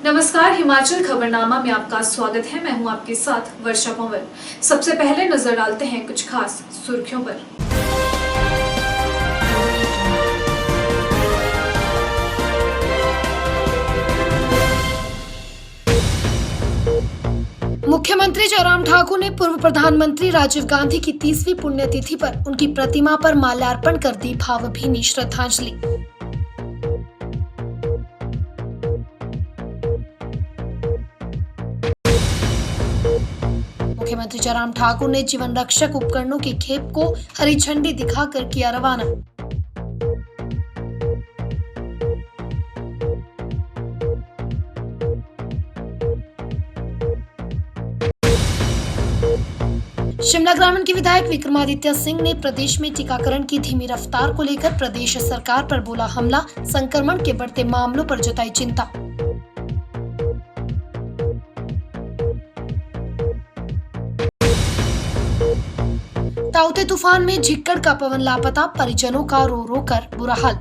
नमस्कार, हिमाचल खबरनामा में आपका स्वागत है। मैं हूं आपके साथ वर्षा पंवल। सबसे पहले नजर डालते हैं कुछ खास सुर्खियों पर। मुख्यमंत्री जयराम ठाकुर ने पूर्व प्रधानमंत्री राजीव गांधी की 30वीं पुण्यतिथि पर उनकी प्रतिमा पर माल्यार्पण कर दी भावभीनी श्रद्धांजलि। मुख्यमंत्री जयराम ठाकुर ने जीवन रक्षक उपकरणों की खेप को हरी झंडी दिखाकर किया रवाना। शिमला ग्रामीण के विधायक विक्रमादित्य सिंह ने प्रदेश में टीकाकरण की धीमी रफ्तार को लेकर प्रदेश सरकार पर बोला हमला, संक्रमण के बढ़ते मामलों पर जताई चिंता। ताउते तूफान में झिक्कड़ का पवन लापता, परिजनों का रो रो कर बुरा हाल।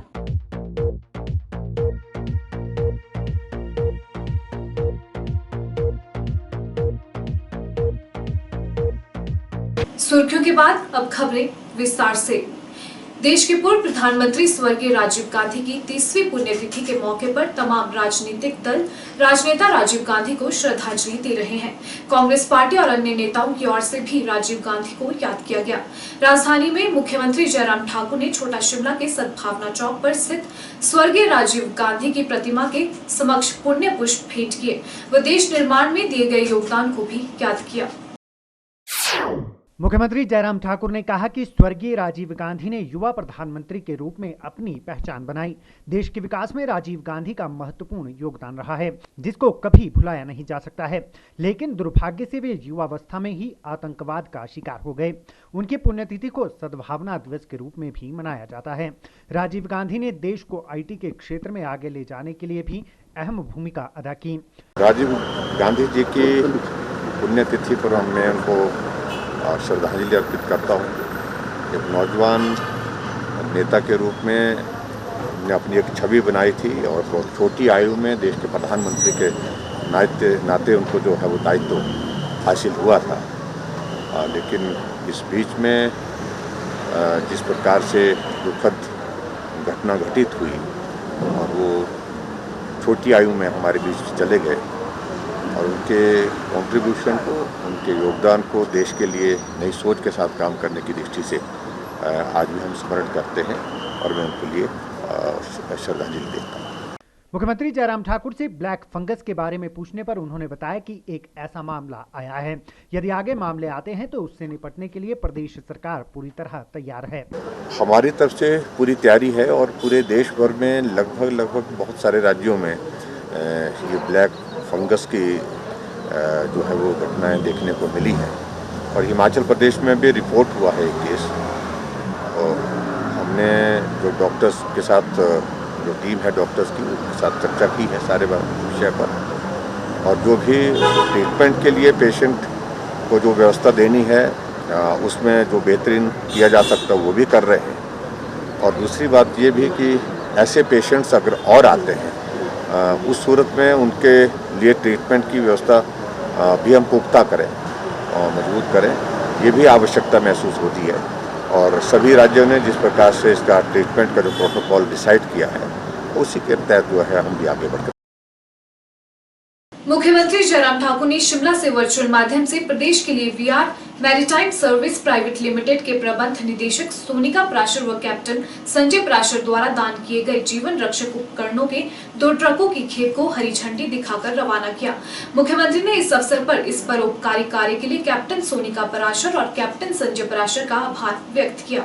सुर्खियों के बाद अब खबरें विस्तार से। देश के पूर्व प्रधानमंत्री स्वर्गीय राजीव गांधी की 30वीं पुण्यतिथि के मौके पर तमाम राजनीतिक दल राजनेता राजीव गांधी को श्रद्धांजलि दे रहे हैं। कांग्रेस पार्टी और अन्य नेताओं की ओर से भी राजीव गांधी को याद किया गया। राजधानी में मुख्यमंत्री जयराम ठाकुर ने छोटा शिमला के सद्भावना चौक पर स्थित स्वर्गीय राजीव गांधी की प्रतिमा के समक्ष पुण्य पुष्प भेंट किए व देश निर्माण में दिए गए योगदान को भी याद किया। मुख्यमंत्री जयराम ठाकुर ने कहा कि स्वर्गीय राजीव गांधी ने युवा प्रधानमंत्री के रूप में अपनी पहचान बनाई। देश के विकास में राजीव गांधी का महत्वपूर्ण योगदान रहा है, जिसको कभी भुलाया नहीं जा सकता है। लेकिन दुर्भाग्य से वे युवावस्था में ही आतंकवाद का शिकार हो गए। उनकी पुण्यतिथि को सद्भावना दिवस के रूप में भी मनाया जाता है। राजीव गांधी ने देश को IT के क्षेत्र में आगे ले जाने के लिए भी अहम भूमिका अदा की। राजीव गांधी जी की पुण्यतिथि पर मैं उनको श्रद्धांजलि अर्पित करता हूँ। एक नौजवान नेता के रूप में ने अपनी एक छवि बनाई थी और बहुत छोटी आयु में देश के प्रधानमंत्री के नाते उनको जो है वो दायित्व हासिल हुआ था। लेकिन इस बीच में जिस प्रकार से दुखद घटना घटित हुई और वो छोटी आयु में हमारे बीच चले गए और उनके कंट्रीब्यूशन को, उनके योगदान को देश के लिए नई सोच के साथ काम करने की दृष्टि से आज भी हम स्मरण करते हैं और मैं उनके लिए श्रद्धांजलि देता हूँ। मुख्यमंत्री जयराम ठाकुर से ब्लैक फंगस के बारे में पूछने पर उन्होंने बताया कि एक ऐसा मामला आया है, यदि आगे मामले आते हैं तो उससे निपटने के लिए प्रदेश सरकार पूरी तरह तैयार है। हमारी तरफ से पूरी तैयारी है और पूरे देश भर में लगभग बहुत सारे राज्यों में ये ब्लैक फंगस की जो है वो घटनाएं देखने को मिली हैं और हिमाचल प्रदेश में भी रिपोर्ट हुआ है एक केस। और हमने जो डॉक्टर्स के साथ, जो टीम है डॉक्टर्स की, उनके साथ चर्चा की है सारे विषय पर और जो भी ट्रीटमेंट के लिए पेशेंट को जो व्यवस्था देनी है उसमें जो बेहतरीन किया जा सकता है वो भी कर रहे हैं। और दूसरी बात ये भी कि ऐसे पेशेंट्स अगर और आते हैं उस सूरत में उनके लिए ट्रीटमेंट की व्यवस्था भी हम पुख्ता करें और मजबूत करें, ये भी आवश्यकता महसूस होती है। और सभी राज्यों ने जिस प्रकार से इसका ट्रीटमेंट का जो प्रोटोकॉल डिसाइड किया है उसी के तहत जो है हम भी आगे बढ़ते। मुख्यमंत्री जयराम ठाकुर ने शिमला से वर्चुअल माध्यम से प्रदेश के लिए VR maritime service private limited के प्रबंध निदेशक सोनिका पराशर व कैप्टन संजय पराशर द्वारा दान किए गए जीवन रक्षक उपकरणों के 2 ट्रकों की खेप को हरी झंडी दिखाकर रवाना किया। मुख्यमंत्री ने इस अवसर पर इस परोपकारी कार्य के लिए कैप्टन सोनिका पराशर और कैप्टन संजय पराशर का आभार व्यक्त किया।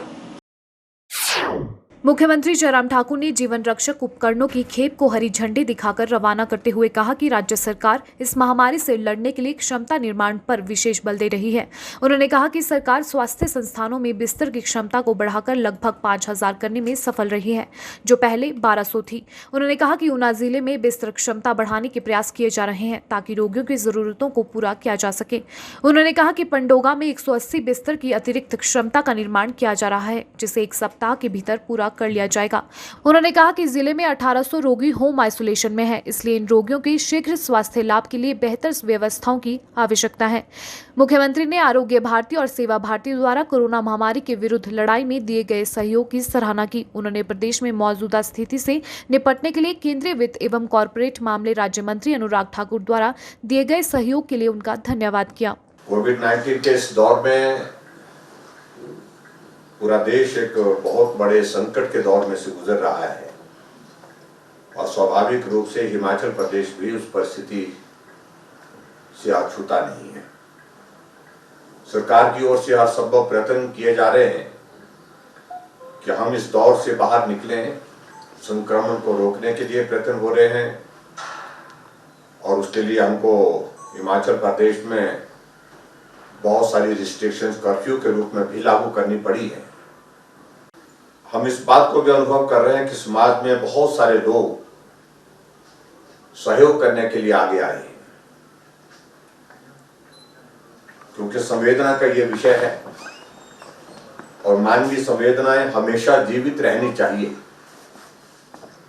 मुख्यमंत्री जयराम ठाकुर ने जीवन रक्षक उपकरणों की खेप को हरी झंडी दिखाकर रवाना करते हुए कहा कि राज्य सरकार इस महामारी से लड़ने के लिए क्षमता निर्माण पर विशेष बल दे रही है। उन्होंने कहा कि सरकार स्वास्थ्य संस्थानों में बिस्तर की क्षमता को बढ़ाकर लगभग 5000 करने में सफल रही है, जो पहले 1200 थी। उन्होंने कहा कि ऊना जिले में बिस्तर क्षमता बढ़ाने के प्रयास किए जा रहे हैं ताकि रोगियों की जरूरतों को पूरा किया जा सके। उन्होंने कहा कि पंडोगा में 180 बिस्तर की अतिरिक्त क्षमता का निर्माण किया जा रहा है, जिसे 1 सप्ताह के भीतर पूरा कर लिया जाएगा। उन्होंने कहा कि जिले में 1800 रोगी होम आइसोलेशन में है, इसलिए इन रोगियों के शीघ्र स्वास्थ्य लाभ के लिए बेहतर व्यवस्थाओं की आवश्यकता है। मुख्यमंत्री ने आरोग्य भारती और सेवा भारती द्वारा कोरोना महामारी के विरुद्ध लड़ाई में दिए गए सहयोग की सराहना की। उन्होंने प्रदेश में मौजूदा स्थिति से निपटने के लिए केंद्रीय वित्त एवं कॉर्पोरेट मामले राज्य मंत्री अनुराग ठाकुर द्वारा दिए गए सहयोग के लिए उनका धन्यवाद किया। कोविड-19 के इस दौर में पूरा देश एक बहुत बड़े संकट के दौर में से गुजर रहा है और स्वाभाविक रूप से हिमाचल प्रदेश भी उस परिस्थिति से अछूता नहीं है। सरकार की ओर से हर संभव प्रयत्न किए जा रहे हैं कि हम इस दौर से बाहर निकलें, संक्रमण को रोकने के लिए प्रयत्न हो रहे हैं और उसके लिए हमको हिमाचल प्रदेश में बहुत सारी रिस्ट्रिक्शंस कर्फ्यू के रूप में भी लागू करनी पड़ी है। हम इस बात को भी अनुभव कर रहे हैं कि समाज में बहुत सारे लोग सहयोग करने के लिए आगे आए हैं, क्योंकि संवेदना का ये विषय है और मानवीय संवेदनाएं हमेशा जीवित रहनी चाहिए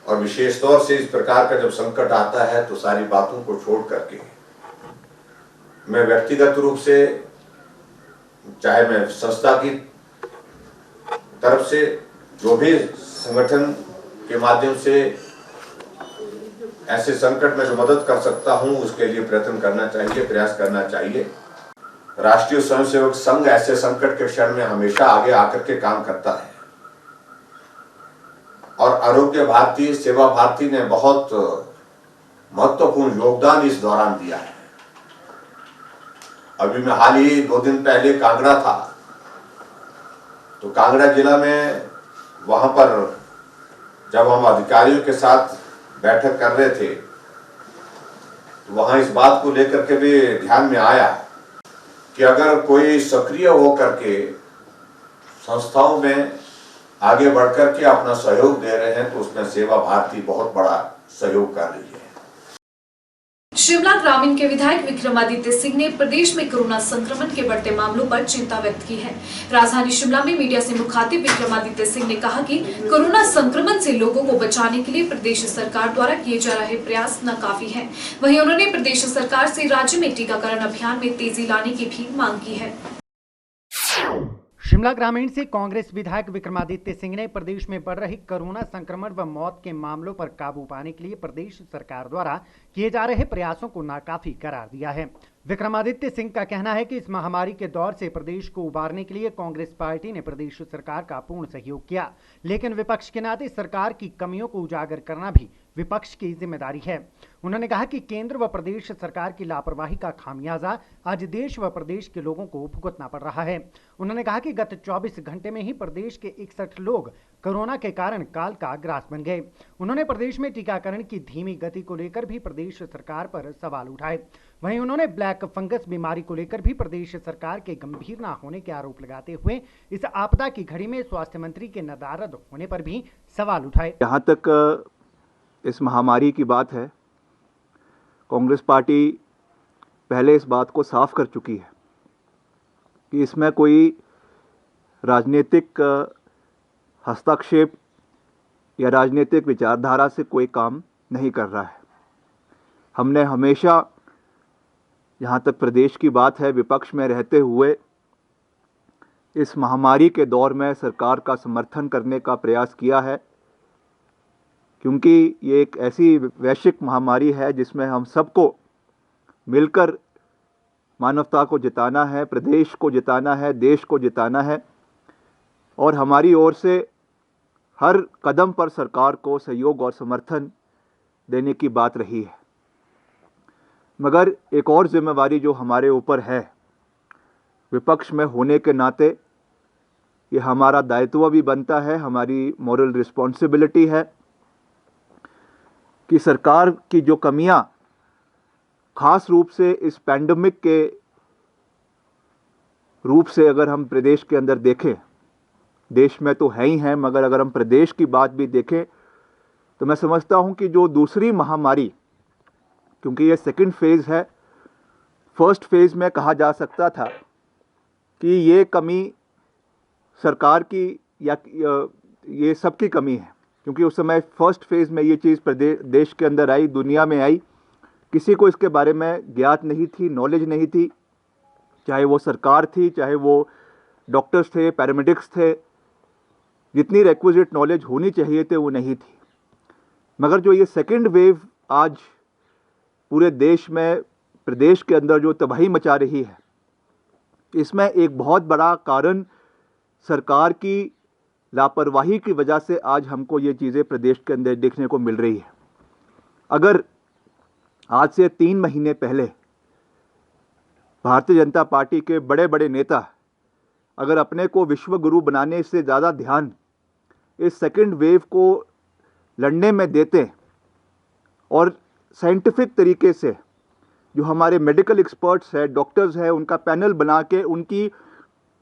और विशेष तौर से इस प्रकार का जब संकट आता है तो सारी बातों को छोड़ करके मैं व्यक्तिगत रूप से, चाहे मैं संस्था की तरफ से, जो भी संगठन के माध्यम से ऐसे संकट में जो मदद कर सकता हूं उसके लिए प्रयत्न करना चाहिए, प्रयास करना चाहिए। राष्ट्रीय स्वयंसेवक संघ ऐसे संकट के क्षण में हमेशा आगे आकर के काम करता है और आरोग्य भारती, सेवा भारती ने बहुत महत्वपूर्ण योगदान इस दौरान दिया है। अभी मैं हाल ही 2 दिन पहले कांगड़ा था, तो कांगड़ा जिला में वहां पर जब हम अधिकारियों के साथ बैठक कर रहे थे तो वहां इस बात को लेकर के भी ध्यान में आया कि अगर कोई सक्रिय होकर के संस्थाओं में आगे बढ़कर के अपना सहयोग दे रहे हैं तो उसमें सेवा भारती बहुत बड़ा सहयोग कर रही है। शिमला ग्रामीण के विधायक विक्रमादित्य सिंह ने प्रदेश में कोरोना संक्रमण के बढ़ते मामलों पर चिंता व्यक्त की है। राजधानी शिमला में मीडिया से मुखातिब विक्रमादित्य सिंह ने कहा कि कोरोना संक्रमण से लोगों को बचाने के लिए प्रदेश सरकार द्वारा किए जा रहे प्रयास नाकाफी हैं। वहीं उन्होंने प्रदेश सरकार से राज्य में टीकाकरण अभियान में तेजी लाने की भी मांग की है। शिमला ग्रामीण से कांग्रेस विधायक विक्रमादित्य सिंह ने प्रदेश में बढ़ रही कोरोना संक्रमण व मौत के मामलों पर काबू पाने के लिए प्रदेश सरकार द्वारा किए जा रहे प्रयासों को नाकाफी करार दिया है। विक्रमादित्य सिंह का कहना है कि इस महामारी के दौर से प्रदेश को उबारने के लिए कांग्रेस पार्टी ने प्रदेश सरकार का पूर्ण सहयोग किया, लेकिन विपक्ष के नाते सरकार की कमियों को उजागर करना भी विपक्ष की जिम्मेदारी है। उन्होंने कहा कि केंद्र व प्रदेश सरकार की लापरवाही का खामियाजा आज देश व प्रदेश के लोगों को भुगतना पड़ रहा है। उन्होंने कहा कि गत 24 घंटे में ही प्रदेश के 61 लोग कोरोना के कारण काल का ग्रास बन गए। उन्होंने प्रदेश में टीकाकरण की धीमी गति को लेकर भी प्रदेश सरकार पर सवाल उठाए। वहीं उन्होंने ब्लैक फंगस बीमारी को लेकर भी प्रदेश सरकार के गंभीर न होने के आरोप लगाते हुए इस आपदा की घड़ी में स्वास्थ्य मंत्री के नदारद होने पर भी सवाल उठाए। जहाँ तक इस महामारी की बात है, कांग्रेस पार्टी पहले इस बात को साफ कर चुकी है कि इसमें कोई राजनीतिक हस्तक्षेप या राजनीतिक विचारधारा से कोई काम नहीं कर रहा है। हमने हमेशा, जहाँ तक प्रदेश की बात है, विपक्ष में रहते हुए इस महामारी के दौर में सरकार का समर्थन करने का प्रयास किया है, क्योंकि ये एक ऐसी वैश्विक महामारी है जिसमें हम सबको मिलकर मानवता को जिताना है, प्रदेश को जिताना है, देश को जिताना है और हमारी ओर से हर कदम पर सरकार को सहयोग और समर्थन देने की बात रही है। मगर एक और जिम्मेवारी जो हमारे ऊपर है, विपक्ष में होने के नाते ये हमारा दायित्व भी बनता है, हमारी मॉरल रिस्पॉन्सिबिलिटी है कि सरकार की जो कमियां खास रूप से इस पैंडेमिक के रूप से अगर हम प्रदेश के अंदर देखें, देश में तो है ही हैं, मगर अगर हम प्रदेश की बात भी देखें तो मैं समझता हूं कि जो दूसरी महामारी, क्योंकि ये सेकंड फेज़ है, फर्स्ट फेज़ में कहा जा सकता था कि ये कमी सरकार की या ये सबकी कमी है, क्योंकि उस समय फर्स्ट फेज़ में ये चीज़ देश के अंदर आई, दुनिया में आई, किसी को इसके बारे में ज्ञात नहीं थी, नॉलेज नहीं थी, चाहे वो सरकार थी, चाहे वो डॉक्टर्स थे, पैरामेडिक्स थे, जितनी रिक्विजिट नॉलेज होनी चाहिए थे वो नहीं थी। मगर जो ये सेकेंड वेव आज पूरे देश में, प्रदेश के अंदर जो तबाही मचा रही है, इसमें एक बहुत बड़ा कारण सरकार की लापरवाही की वजह से आज हमको ये चीज़ें प्रदेश के अंदर देखने को मिल रही है। अगर आज से 3 महीने पहले भारतीय जनता पार्टी के बड़े बड़े नेता अगर अपने को विश्व गुरु बनाने से ज़्यादा ध्यान इस सेकेंड वेव को लड़ने में देते और साइंटिफिक तरीके से जो हमारे मेडिकल एक्सपर्ट्स हैं, डॉक्टर्स हैं, उनका पैनल बना के उनकी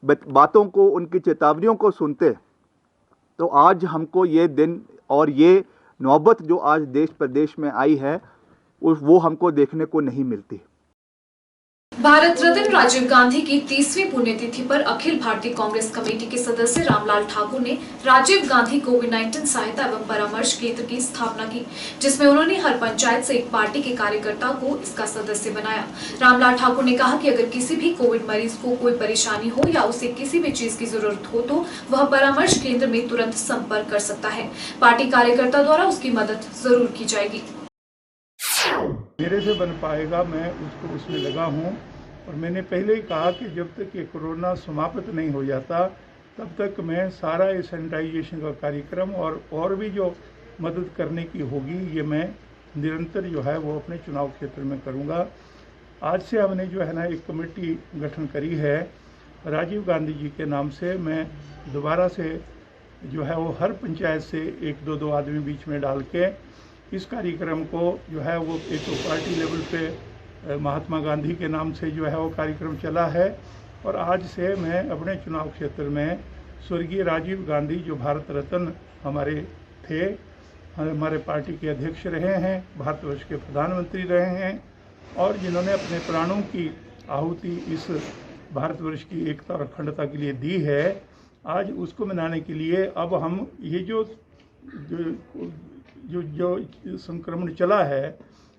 बातों को, उनकी चेतावनियों को सुनते, तो आज हमको ये दिन और ये नौबत जो आज देश प्रदेश में आई है वो हमको देखने को नहीं मिलती। भारत रत्न राजीव गांधी की 30वीं पुण्यतिथि पर अखिल भारतीय कांग्रेस कमेटी के सदस्य रामलाल ठाकुर ने राजीव गांधी कोविड-19 सहायता एवं परामर्श केंद्र की स्थापना की, जिसमें उन्होंने हर पंचायत से एक पार्टी के कार्यकर्ता को इसका सदस्य बनाया। रामलाल ठाकुर ने कहा कि अगर किसी भी कोविड मरीज को कोई परेशानी हो या उसे किसी भी चीज की जरूरत हो तो वह परामर्श केंद्र में तुरंत संपर्क कर सकता है। पार्टी कार्यकर्ता द्वारा उसकी मदद जरूर की जाएगी। मेरे से बन पाएगा, मैं उसको उसमें लगा हूँ। और मैंने पहले ही कहा कि जब तक ये कोरोना समाप्त नहीं हो जाता तब तक मैं सारा ये सैनिटाइजेशन का कार्यक्रम और भी जो मदद करने की होगी ये मैं निरंतर जो है वो अपने चुनाव क्षेत्र में करूँगा। आज से हमने जो है ना एक कमेटी गठन करी है राजीव गांधी जी के नाम से। मैं दोबारा से जो है वो हर पंचायत से 1-2 आदमी बीच में डाल के इस कार्यक्रम को जो है वो एक तो पार्टी लेवल पे महात्मा गांधी के नाम से जो है वो कार्यक्रम चला है। और आज से मैं अपने चुनाव क्षेत्र में स्वर्गीय राजीव गांधी जो भारत रत्न हमारे थे, हमारे पार्टी के अध्यक्ष रहे हैं, भारतवर्ष के प्रधानमंत्री रहे हैं और जिन्होंने अपने प्राणों की आहुति इस भारतवर्ष की एकता और अखंडता के लिए दी है, आज उसको मनाने के लिए अब हम ये जो संक्रमण चला है,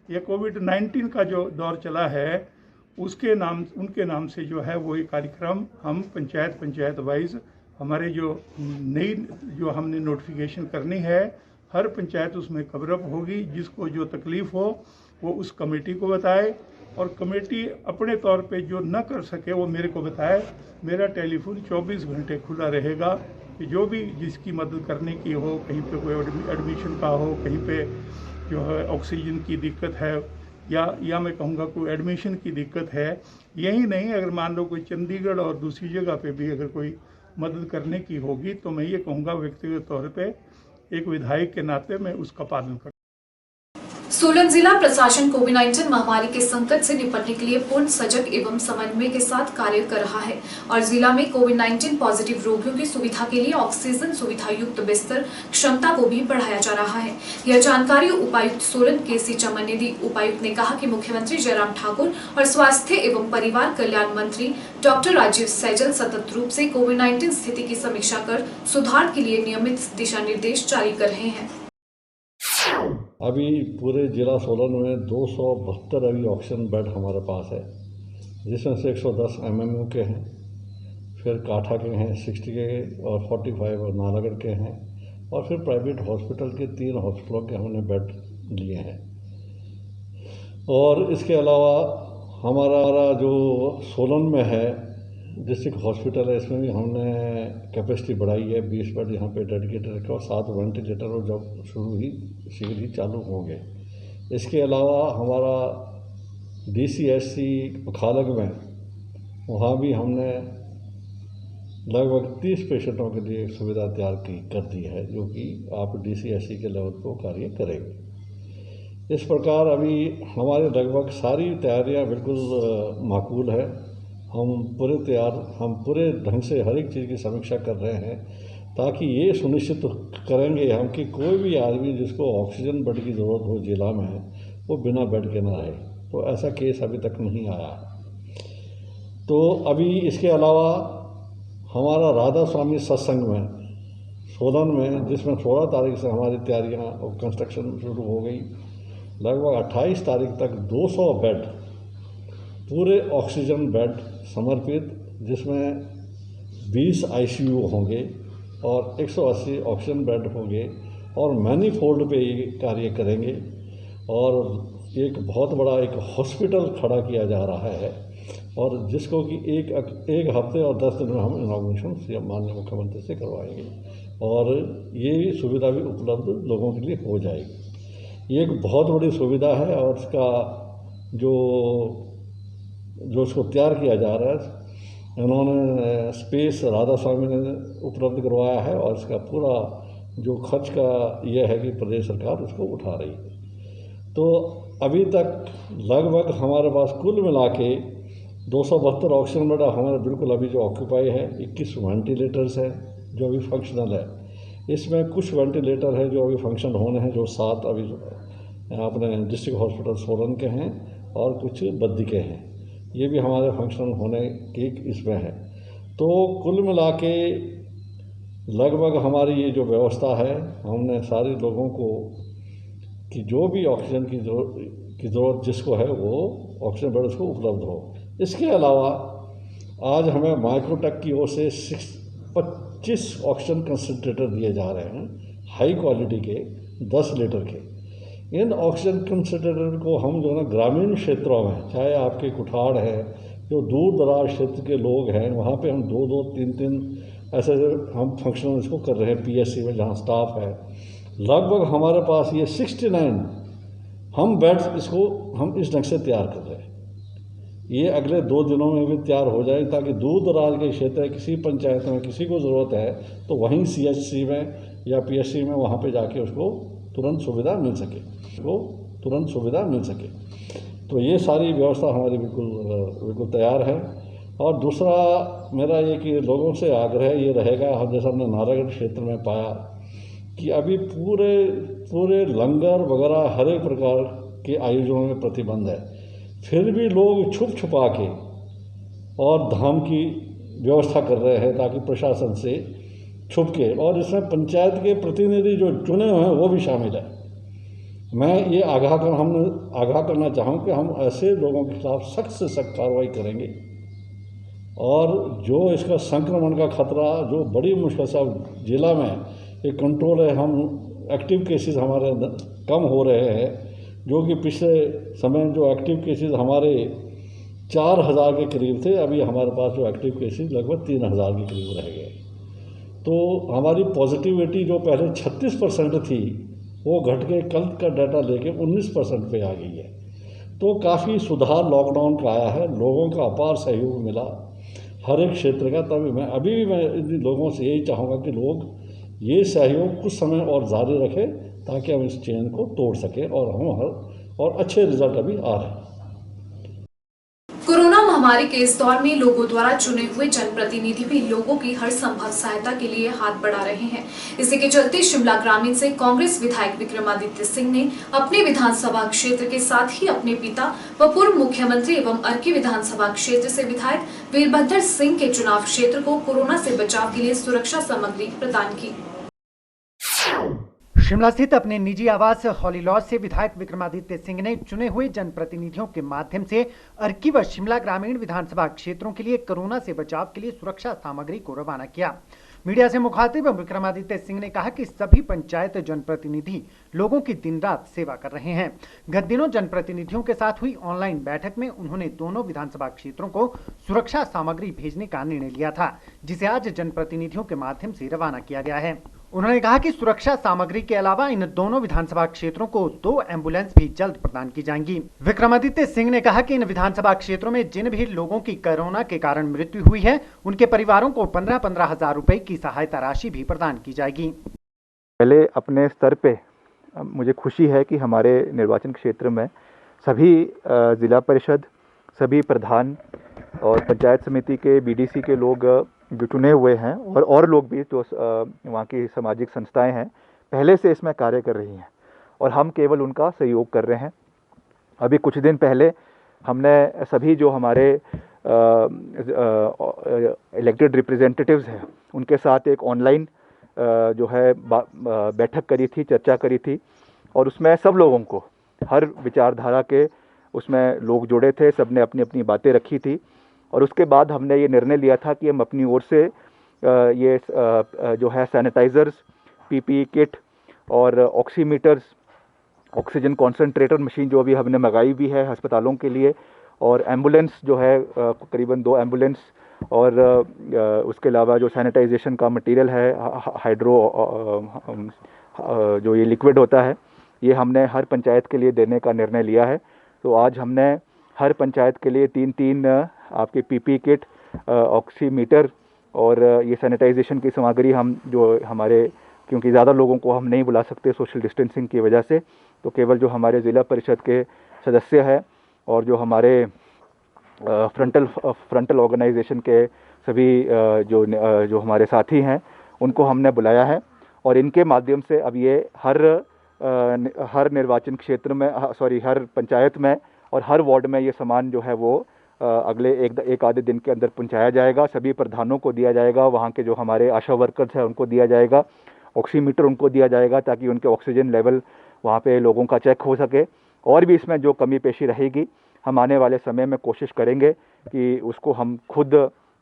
ये कोविड-19 का जो दौर चला है, उनके नाम से जो है वो ये कार्यक्रम हम पंचायत वाइज हमारे जो नई जो हमने नोटिफिकेशन करनी है, हर पंचायत उसमें कवरअप होगी। जिसको जो तकलीफ़ हो वो उस कमेटी को बताए और कमेटी अपने तौर पे जो न कर सके वो मेरे को बताए। मेरा टेलीफोन 24 घंटे खुला रहेगा कि जो भी जिसकी मदद करने की हो, कहीं पे कोई एडमिशन का हो, कहीं पे जो है ऑक्सीजन की दिक्कत है या मैं कहूँगा कोई एडमिशन की दिक्कत है। यही नहीं, अगर मान लो कोई चंडीगढ़ और दूसरी जगह पे भी अगर कोई मदद करने की होगी तो मैं ये कहूँगा व्यक्तिगत तौर पे एक विधायक के नाते मैं उसका पालन करूँ। सोलन जिला प्रशासन कोविड-19 महामारी के संकट से निपटने के लिए पूर्ण सजग एवं समन्वय के साथ कार्य कर रहा है और जिला में कोविड-19 पॉजिटिव रोगियों की सुविधा के लिए ऑक्सीजन सुविधा युक्त बिस्तर क्षमता को भी बढ़ाया जा रहा है। यह जानकारी उपायुक्त सोलन केसी चमन ने दी। उपायुक्त ने कहा कि मुख्यमंत्री जयराम ठाकुर और स्वास्थ्य एवं परिवार कल्याण मंत्री डॉक्टर राजीव सैजल सतत रूप से कोविड-19 स्थिति की समीक्षा कर सुधार के लिए नियमित दिशा निर्देश जारी कर रहे हैं। अभी पूरे जिला सोलन में 272 अभी ऑक्सीजन बेड हमारे पास है, जिसमें से 110 MMU के हैं, फिर काठा के हैं 60 के और 45 और नालागढ़ के हैं और फिर प्राइवेट हॉस्पिटल के 3 हॉस्पिटलों के हमने बेड लिए हैं। और इसके अलावा हमारा जो सोलन में है डिस्ट्रिक्ट हॉस्पिटल है, इसमें भी हमने कैपेसिटी बढ़ाई है। 20 बेड यहाँ पे डेडिकेटेड रखे और 7 वेंटिलेटर और जब शीघ्र ही चालू होंगे। इसके अलावा हमारा DCSC खालग में वहाँ भी हमने लगभग 30 पेशेंटों के लिए सुविधा तैयार कर दी है, जो कि आप DCSC के लेवल पर कार्य करेंगे। इस प्रकार अभी हमारे लगभग सारी तैयारियाँ बिल्कुल माकूल है। हम पूरे ढंग से हर एक चीज़ की समीक्षा कर रहे हैं ताकि ये सुनिश्चित करेंगे हम कि कोई भी आदमी जिसको ऑक्सीजन बेड की ज़रूरत हो जिला में वो बिना बेड के ना रहे। तो ऐसा केस अभी तक नहीं आया। तो अभी इसके अलावा हमारा राधा स्वामी सत्संग में सोलन में, जिसमें 16 तारीख से हमारी तैयारियां और कंस्ट्रक्शन शुरू हो गई। लगभग 28 तारीख तक 200 बेड, पूरे ऑक्सीजन बेड समर्पित, जिसमें 20 आईसीयू होंगे और 180 ऑक्सीजन बेड होंगे और मैनीफोल्ड पे ये कार्य करेंगे। और एक बहुत बड़ा एक हॉस्पिटल खड़ा किया जा रहा है और जिसको कि एक हफ्ते और 10 दिन में हम इनॉग्रेशन सीएम माननीय मुख्यमंत्री से करवाएंगे और ये सुविधा भी उपलब्ध लोगों के लिए हो जाएगी। ये एक बहुत बड़ी सुविधा है और इसका जो उसको तैयार किया जा रहा है, इन्होंने स्पेस राधा स्वामी ने उपलब्ध करवाया है और इसका पूरा जो खर्च का यह है कि प्रदेश सरकार उसको उठा रही है। तो अभी तक लगभग हमारे पास कुल मिला के 272 ऑक्सीजन बेड हमारे बिल्कुल अभी जो ऑक्यूपाई है। 21 वेंटिलेटर्स हैं जो अभी फंक्शनल है। इसमें कुछ वेंटिलेटर है जो अभी फंक्शन होने हैं, जो 7 अभी अपने डिस्ट्रिक्ट हॉस्पिटल सोलन के हैं और कुछ बद्दी के हैं। ये भी हमारे फंक्शनल होने की इसमें है। तो कुल मिला के लगभग हमारी ये जो व्यवस्था है, हमने सारे लोगों को कि जो भी ऑक्सीजन की ज़रूरत जिसको है वो ऑक्सीजन बेड उसको उपलब्ध हो। इसके अलावा आज हमें माइक्रोटेक की ओर से 25 ऑक्सीजन कंसनट्रेटर दिए जा रहे हैं, हाई क्वालिटी के 10 लीटर के। इन ऑक्सीजन कंसनट्रेटर को हम जो है ना ग्रामीण क्षेत्रों में, चाहे आपके कुठाड़ है, जो दूर दराज क्षेत्र के लोग हैं, वहाँ पे हम 2-2, 3-3 ऐसे हम फंक्शनल इसको कर रहे हैं। पीएससी में जहाँ स्टाफ है, लगभग हमारे पास ये 69 हम बेड्स इसको हम इस ढंग से तैयार कर रहे हैं। ये अगले 2 दिनों में भी तैयार हो जाए ताकि दूर दराज के क्षेत्र, किसी पंचायत में किसी को ज़रूरत है तो वहीं सीएचसी में या पीएचसी में वहाँ पे जाके उसको तुरंत सुविधा मिल सके। तो ये सारी व्यवस्था हमारी बिल्कुल तैयार है। और दूसरा मेरा ये कि लोगों से आग्रह ये रहेगा, हम जैसा हमने नारायणगढ़ क्षेत्र में पाया कि अभी पूरे लंगर वगैरह हर एक प्रकार के आयोजनों में प्रतिबंध है, फिर भी लोग छुप छुपा के और धाम की व्यवस्था कर रहे हैं ताकि प्रशासन से छुप के, और इसमें पंचायत के प्रतिनिधि जो चुने हुए हैं वो भी शामिल है। मैं ये आगाह करना चाहूँ कि हम ऐसे लोगों के खिलाफ सख्त से सख्त कार्रवाई करेंगे और जो इसका संक्रमण का खतरा जो बड़ी मुश्किल से जिला में एक कंट्रोल है, हम एक्टिव केसेस हमारे कम हो रहे हैं, जो कि पिछले समय जो एक्टिव केसेस हमारे 4000 के करीब थे, अभी हमारे पास जो एक्टिव केसेस लगभग 3000 के करीब रह गए। तो हमारी पॉजिटिविटी जो पहले 36% थी वो घट के कल का डाटा लेके 19% पे आ गई है। तो काफ़ी सुधार लॉकडाउन का आया है, लोगों का अपार सहयोग मिला हर एक क्षेत्र का। तभी मैं इन लोगों से यही चाहूँगा कि लोग ये सहयोग कुछ समय और जारी रखें ताकि हम इस चेन को तोड़ सकें और अच्छे रिजल्ट अभी आ रहे हैं। कोरोना महामारी के इस दौर में लोगों द्वारा चुने हुए जनप्रतिनिधि भी लोगों की हर संभव सहायता के लिए हाथ बढ़ा रहे हैं। इसी के चलते शिमला ग्रामीण से कांग्रेस विधायक विक्रमादित्य सिंह ने अपने विधानसभा क्षेत्र के साथ ही अपने पिता व पूर्व मुख्यमंत्री एवं अर्की विधानसभा क्षेत्र से विधायक वीरभद्र सिंह के चुनाव क्षेत्र को कोरोना से बचाव के लिए सुरक्षा सामग्री प्रदान की। शिमला स्थित अपने निजी आवास हॉली लॉज से विधायक विक्रमादित्य सिंह ने चुने हुए जनप्रतिनिधियों के माध्यम से अर्की व शिमला ग्रामीण विधानसभा क्षेत्रों के लिए कोरोना से बचाव के लिए सुरक्षा सामग्री को रवाना किया। मीडिया से मुखातिब विक्रमादित्य सिंह ने कहा कि सभी पंचायत जनप्रतिनिधि लोगों की दिन रात सेवा कर रहे हैं। गत दिनों जनप्रतिनिधियों के साथ हुई ऑनलाइन बैठक में उन्होंने दोनों विधानसभा क्षेत्रों को सुरक्षा सामग्री भेजने का निर्णय लिया था, जिसे आज जनप्रतिनिधियों के माध्यम से रवाना किया गया है। उन्होंने कहा कि सुरक्षा सामग्री के अलावा इन दोनों विधानसभा क्षेत्रों को 2 एम्बुलेंस भी जल्द प्रदान की जाएंगी। विक्रमादित्य सिंह ने कहा कि इन विधानसभा क्षेत्रों में जिन भी लोगों की कोरोना के कारण मृत्यु हुई है, उनके परिवारों को 15-15 हजार रुपए की सहायता राशि भी प्रदान की जाएगी। पहले अपने स्तर पे मुझे खुशी है कि हमारे निर्वाचन क्षेत्र में सभी जिला परिषद, सभी प्रधान और पंचायत समिति के बीडीसी के लोग जो चुने हुए हैं और लोग भी जो वहाँ की सामाजिक संस्थाएं हैं पहले से इसमें कार्य कर रही हैं और हम केवल उनका सहयोग कर रहे हैं। अभी कुछ दिन पहले हमने सभी जो हमारे इलेक्टेड रिप्रेजेंटेटिव्स हैं उनके साथ एक ऑनलाइन जो है बैठक करी थी, चर्चा करी थी, और उसमें सब लोगों को, हर विचारधारा के उसमें लोग जुड़े थे, सब ने अपनी अपनी बातें रखी थी। और उसके बाद हमने ये निर्णय लिया था कि हम अपनी ओर से ये जो है सैनिटाइज़र्स, पीपीई किट और ऑक्सीमीटर्स, ऑक्सीजन कॉन्सेंट्रेटर मशीन जो अभी हमने मंगाई भी है अस्पतालों के लिए, और एम्बुलेंस जो है करीबन 2 एम्बुलेंस, और उसके अलावा जो सैनिटाइजेशन का मटेरियल है, हाइड्रो जो ये लिक्विड होता है, ये हमने हर पंचायत के लिए देने का निर्णय लिया है। तो आज हमने हर पंचायत के लिए 3-3 आपके पीपी किट, ऑक्सीमीटर और ये सैनिटाइजेशन की सामग्री हम जो हमारे, क्योंकि ज़्यादा लोगों को हम नहीं बुला सकते सोशल डिस्टेंसिंग की वजह से, तो केवल जो हमारे ज़िला परिषद के सदस्य हैं और जो हमारे फ्रंटल ऑर्गेनाइजेशन के सभी जो हमारे साथी हैं उनको हमने बुलाया है। और इनके माध्यम से अब ये हर निर्वाचन क्षेत्र में, हर पंचायत में और हर वार्ड में ये सामान जो है वो अगले एक आधे दिन के अंदर पहुंचाया जाएगा। सभी प्रधानों को दिया जाएगा, वहाँ के जो हमारे आशा वर्कर्स हैं उनको दिया जाएगा, ऑक्सीमीटर उनको दिया जाएगा ताकि उनके ऑक्सीजन लेवल वहाँ पे लोगों का चेक हो सके। और भी इसमें जो कमी पेशी रहेगी हम आने वाले समय में कोशिश करेंगे कि उसको हम खुद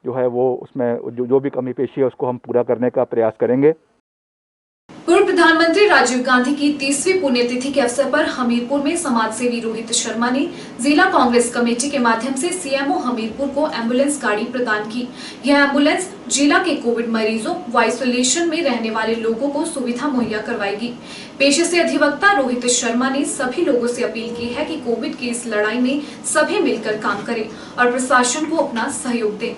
जो है वो उसमें जो भी कमी पेशी है उसको हम पूरा करने का प्रयास करेंगे। पूर्व प्रधानमंत्री राजीव गांधी की 30वीं पुण्यतिथि के अवसर पर हमीरपुर में समाजसेवी रोहित शर्मा ने जिला कांग्रेस कमेटी के माध्यम से सीएमओ हमीरपुर को एम्बुलेंस गाड़ी प्रदान की। यह एम्बुलेंस जिला के कोविड मरीजों व आइसोलेशन में रहने वाले लोगों को सुविधा मुहैया करवाएगी। पेशे से अधिवक्ता रोहित शर्मा ने सभी लोगों से अपील की है कि कोविड की इस लड़ाई में सभी मिलकर काम करें और प्रशासन को अपना सहयोग दें।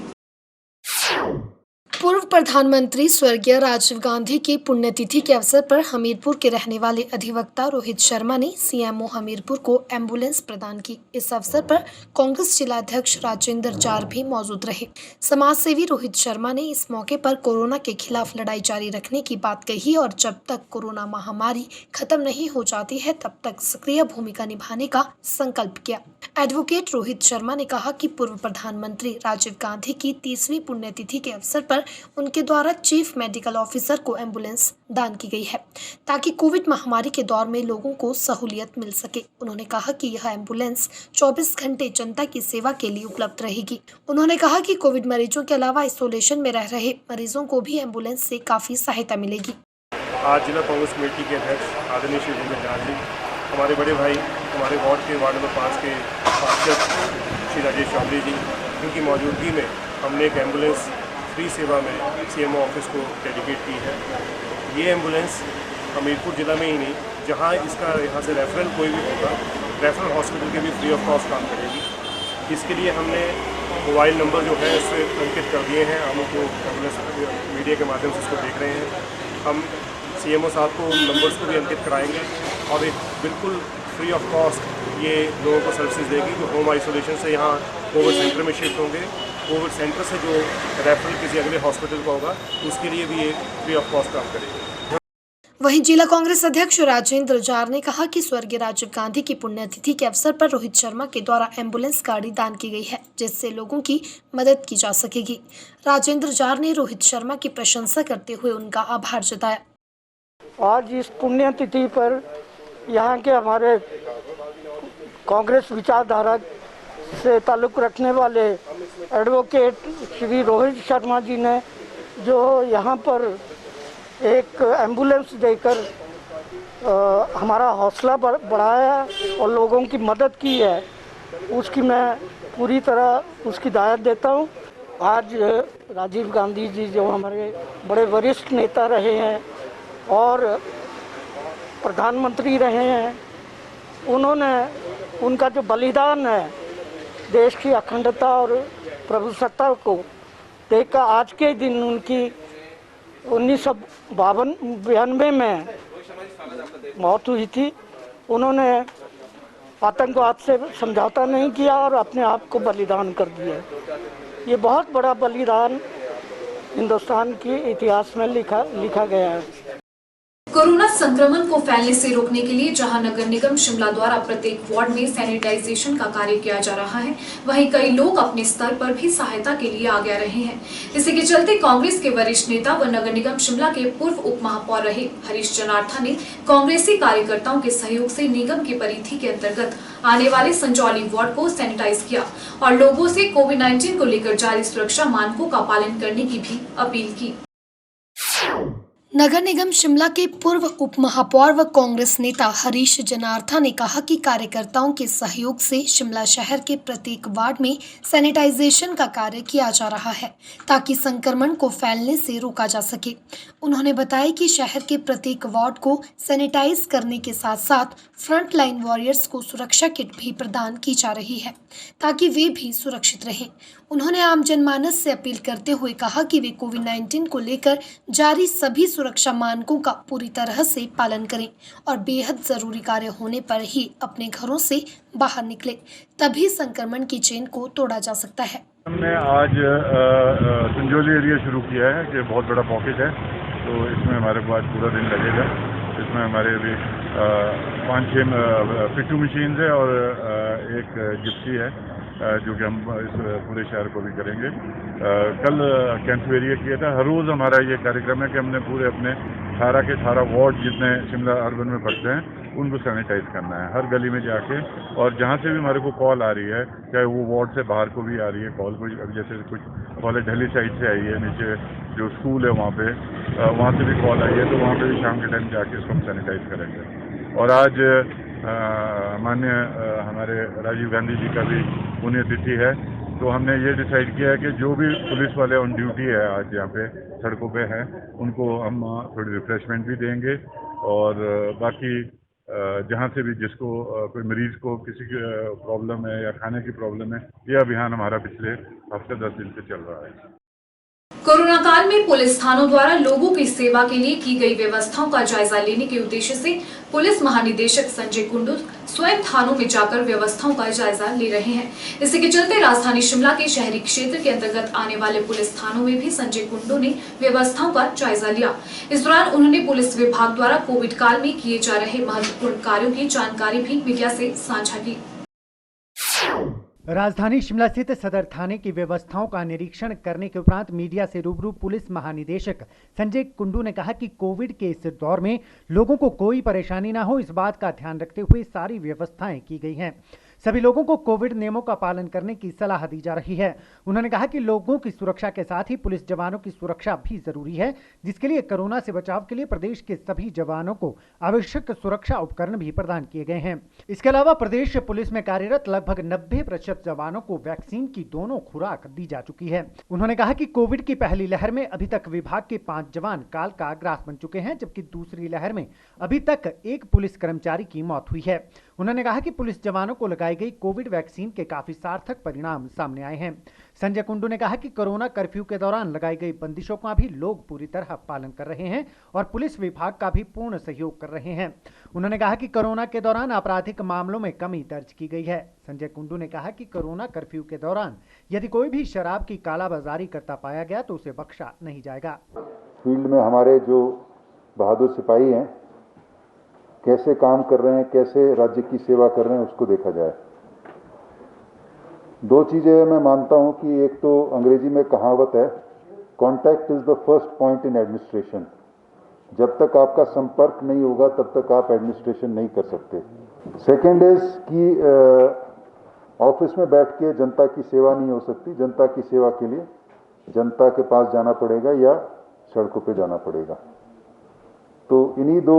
पूर्व प्रधानमंत्री स्वर्गीय राजीव गांधी की पुण्यतिथि के अवसर पर हमीरपुर के रहने वाले अधिवक्ता रोहित शर्मा ने सीएमओ हमीरपुर को एम्बुलेंस प्रदान की। इस अवसर पर कांग्रेस जिलाध्यक्ष राजेंद्र जार भी मौजूद रहे। समाजसेवी रोहित शर्मा ने इस मौके पर कोरोना के खिलाफ लड़ाई जारी रखने की बात कही और जब तक कोरोना महामारी खत्म नहीं हो जाती है तब तक सक्रिय भूमिका निभाने का संकल्प किया। एडवोकेट रोहित शर्मा ने कहा कि पूर्व प्रधानमंत्री राजीव गांधी की 30वीं पुण्यतिथि के अवसर पर उनके द्वारा चीफ मेडिकल ऑफिसर को एम्बुलेंस दान की गई है ताकि कोविड महामारी के दौर में लोगों को सहूलियत मिल सके। उन्होंने कहा कि यह एम्बुलेंस 24 घंटे जनता की सेवा के लिए उपलब्ध रहेगी। उन्होंने कहा कि कोविड मरीजों के अलावा आइसोलेशन में रह रहे मरीजों को भी एम्बुलेंस से काफी सहायता मिलेगी। आज जिला कांग्रेस कमेटी के अध्यक्ष आदरणीय श्री रोहित जार जी, हमारे बड़े भाई, हमारे वार्ड नंबर 5 के पार्षद श्री राजेश चौधरी जी, इनकी मौजूदगी में हमने एक एम्बुलेंस फ्री सेवा में सीएमओ ऑफिस को डेडिकेट की है। ये एम्बुलेंस हमीरपुर ज़िला में ही नहीं, जहाँ इसका यहाँ से रेफरल कोई भी होगा, रेफरल हॉस्पिटल के भी फ्री ऑफ कॉस्ट काम करेगी। इसके लिए हमने मोबाइल नंबर जो है उससे अंकित कर दिए हैं। हम उनको एम्बुलेंस मीडिया के माध्यम से उसको देख रहे हैं। हम सीएमओ साहब को नंबर्स को भी अंकित कराएंगे और एक बिल्कुल फ्री ऑफ कॉस्ट ये लोगों को सर्विसेज देगी। जो होम आइसोलेशन से यहाँ कोविड सेंटर में शिफ्ट होंगे, कोविड सेंटर से जो रेफरल किसी अगले हॉस्पिटल का होगा उसके लिए भी ये फ्री ऑफ कॉस्ट काम करेगी। वहीं जिला कांग्रेस अध्यक्ष राजेंद्र जार ने कहा कि स्वर्गीय राजीव गांधी की पुण्यतिथि के अवसर पर रोहित शर्मा के द्वारा एम्बुलेंस गाड़ी दान की गई है जिससे लोगों की मदद की जा सकेगी। राजेंद्र जार ने रोहित शर्मा की प्रशंसा करते हुए उनका आभार जताया। आज इस पुण्यतिथि पर यहाँ के हमारे कांग्रेस विचारधारा से ताल्लुक़ रखने वाले एडवोकेट श्री रोहित शर्मा जी ने जो यहाँ पर एक एम्बुलेंस देकर हमारा हौसला बढ़ाया और लोगों की मदद की है, उसकी मैं पूरी तरह उसकी दाद देता हूँ। आज राजीव गांधी जी जो हमारे बड़े वरिष्ठ नेता रहे हैं और प्रधानमंत्री रहे हैं, उन्होंने उनका जो बलिदान है देश की अखंडता और प्रभुसत्ता को देखकर आज के दिन उनकी 1992 में मौत हुई थी। उन्होंने आतंकवाद से समझौता नहीं किया और अपने आप को बलिदान कर दिया। ये बहुत बड़ा बलिदान हिंदुस्तान के इतिहास में लिखा गया है। कोरोना संक्रमण को फैलने से रोकने के लिए जहां नगर निगम शिमला द्वारा प्रत्येक वार्ड में सैनिटाइजेशन का कार्य किया जा रहा है, वहीं कई लोग अपने स्तर पर भी सहायता के लिए आगे आ रहे हैं। इसी के चलते कांग्रेस के वरिष्ठ नेता व नगर निगम शिमला के पूर्व उप महापौर रहे हरीश जनार्था ने कांग्रेसी कार्यकर्ताओं के सहयोग से निगम की परिधि के अंतर्गत आने वाले संजौली वार्ड को सैनिटाइज किया और लोगों से कोविड-19 को लेकर जारी सुरक्षा मानकों का पालन करने की भी अपील की। नगर निगम शिमला के पूर्व उप महापौर व कांग्रेस नेता हरीश जनार्था ने कहा कि कार्यकर्ताओं के सहयोग से शिमला शहर के प्रत्येक वार्ड में सैनिटाइजेशन का कार्य किया जा रहा है ताकि संक्रमण को फैलने से रोका जा सके। उन्होंने बताया कि शहर के प्रत्येक वार्ड को सैनिटाइज करने के साथ साथ फ्रंट लाइन वॉरियर्स को सुरक्षा किट भी प्रदान की जा रही है ताकि वे भी सुरक्षित रहें। उन्होंने आम जनमानस से अपील करते हुए कहा कि वे कोविड-19 को लेकर जारी सभी सुरक्षा मानकों का पूरी तरह से पालन करें और बेहद जरूरी कार्य होने पर ही अपने घरों से बाहर निकले, तभी संक्रमण की चेन को तोड़ा जा सकता है। हमने आज संजौली एरिया शुरू किया है कि बहुत बड़ा पॉकेट है, तो इसमें हमारे पास पूरा दिन लगेगा। इसमें हमारे अभी 5-6 पिट्टू मशीन है और एक जिप्सी है जो कि हम इस पूरे शहर को भी करेंगे। कल कैंप एरिया किया था। हर रोज़ हमारा ये कार्यक्रम है कि हमने पूरे अपने 18 के 18 वार्ड जितने शिमला अर्बन में पड़ते हैं उनको सैनिटाइज करना है हर गली में जाके। और जहाँ से भी हमारे को कॉल आ रही है, चाहे वो वार्ड से बाहर को भी आ रही है कॉल, कोई जैसे कुछ कॉलेज ढली साइड से आई है, नीचे जो स्कूल है वहाँ से भी कॉल आई है, तो वहाँ पे भी शाम के टाइम जाके इसको हम सैनिटाइज करेंगे। और आज माननीय हमारे राजीव गांधी जी का भी पुण्यतिथि है, तो हमने ये डिसाइड किया है कि जो भी पुलिस वाले ऑन ड्यूटी है आज यहाँ पे सड़कों पे हैं, उनको हम थोड़ी रिफ्रेशमेंट भी देंगे। और बाकी जहाँ से भी जिसको कोई मरीज को किसी की प्रॉब्लम है या खाने की प्रॉब्लम है, यह अभियान हमारा पिछले हफ्ते 10 दिन से चल रहा है। कोरोना काल में पुलिस थानों द्वारा लोगों की सेवा के लिए की गई व्यवस्थाओं का जायजा लेने के उद्देश्य से पुलिस महानिदेशक संजय कुंडू स्वयं थानों में जाकर व्यवस्थाओं का जायजा ले रहे हैं। इसी के चलते राजधानी शिमला के शहरी क्षेत्र के अंतर्गत आने वाले पुलिस थानों में भी संजय कुंडू ने व्यवस्थाओं का जायजा लिया। इस दौरान उन्होंने पुलिस विभाग द्वारा कोविड काल में किए जा रहे महत्वपूर्ण कार्यों की जानकारी भी मीडिया से साझा की। राजधानी शिमला स्थित सदर थाने की व्यवस्थाओं का निरीक्षण करने के उपरांत मीडिया से रूबरू पुलिस महानिदेशक संजय कुंडू ने कहा कि कोविड के इस दौर में लोगों को कोई परेशानी ना हो, इस बात का ध्यान रखते हुए सारी व्यवस्थाएं की गई हैं। सभी लोगों को कोविड नियमों का पालन करने की सलाह दी जा रही है। उन्होंने कहा कि लोगों की सुरक्षा के साथ ही पुलिस जवानों की सुरक्षा भी जरूरी है, जिसके लिए कोरोना से बचाव के लिए प्रदेश के सभी जवानों को आवश्यक सुरक्षा उपकरण भी प्रदान किए गए हैं। इसके अलावा प्रदेश पुलिस में कार्यरत लगभग 90% जवानों को वैक्सीन की दोनों खुराक दी जा चुकी है। उन्होंने कहा कि कोविड की पहली लहर में अभी तक विभाग के 5 जवान काल का ग्रास बन चुके हैं, जबकि दूसरी लहर में अभी तक 1 पुलिस कर्मचारी की मौत हुई है। उन्होंने कहा कि पुलिस जवानों को लगाई गई कोविड वैक्सीन के काफी सार्थक परिणाम सामने आए हैं। संजय कुंडू ने कहा कि कोरोना कर्फ्यू के दौरान लगाई गई बंदिशों का भी लोग पूरी तरह पालन कर रहे हैं और पुलिस विभाग का भी पूर्ण सहयोग कर रहे हैं। उन्होंने कहा कि कोरोना के दौरान आपराधिक मामलों में कमी दर्ज की गई है। संजय कुंडू ने कहा कि कोरोना कर्फ्यू के दौरान यदि कोई भी शराब की कालाबाजारी करता पाया गया तो उसे बख्शा नहीं जाएगा। फील्ड में हमारे जो बहादुर सिपाही हैं कैसे काम कर रहे हैं, कैसे राज्य की सेवा कर रहे हैं, उसको देखा जाए। 2 चीज़ें मैं मानता हूं कि एक तो अंग्रेजी में कहावत है, contact is the first point in administration. जब तक आपका संपर्क नहीं होगा तब तक आप एडमिनिस्ट्रेशन नहीं कर सकते। सेकेंड इज कि ऑफिस में बैठ के जनता की सेवा नहीं हो सकती। जनता की सेवा के लिए जनता के पास जाना पड़ेगा या सड़कों पे जाना पड़ेगा। तो इन्हीं 2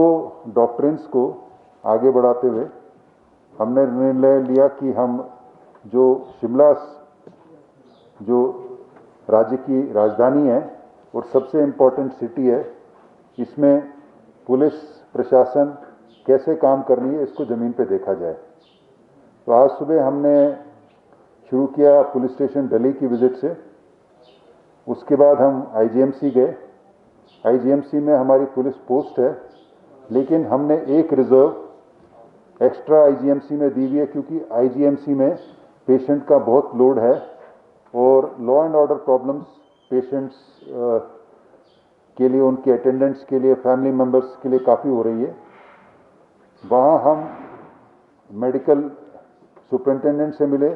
डॉक्ट्रिन्स को आगे बढ़ाते हुए हमने निर्णय लिया कि हम जो शिमला जो राज्य की राजधानी है और सबसे इम्पोर्टेंट सिटी है, इसमें पुलिस प्रशासन कैसे काम करनी है इसको ज़मीन पे देखा जाए। तो आज सुबह हमने शुरू किया पुलिस स्टेशन दिल्ली की विजिट से। उसके बाद हम आईजीएमसी गए। आईजीएमसी में हमारी पुलिस पोस्ट है, लेकिन हमने एक रिजर्व एक्स्ट्रा आईजीएमसी में दी हुई है, क्योंकि आईजीएमसी में पेशेंट का बहुत लोड है और law and order problems patients के लिए, उनके अटेंडेंट्स के लिए, फैमिली मेम्बर्स के लिए काफ़ी हो रही है। वहाँ हम मेडिकल सुपरिटेंडेंट से मिले,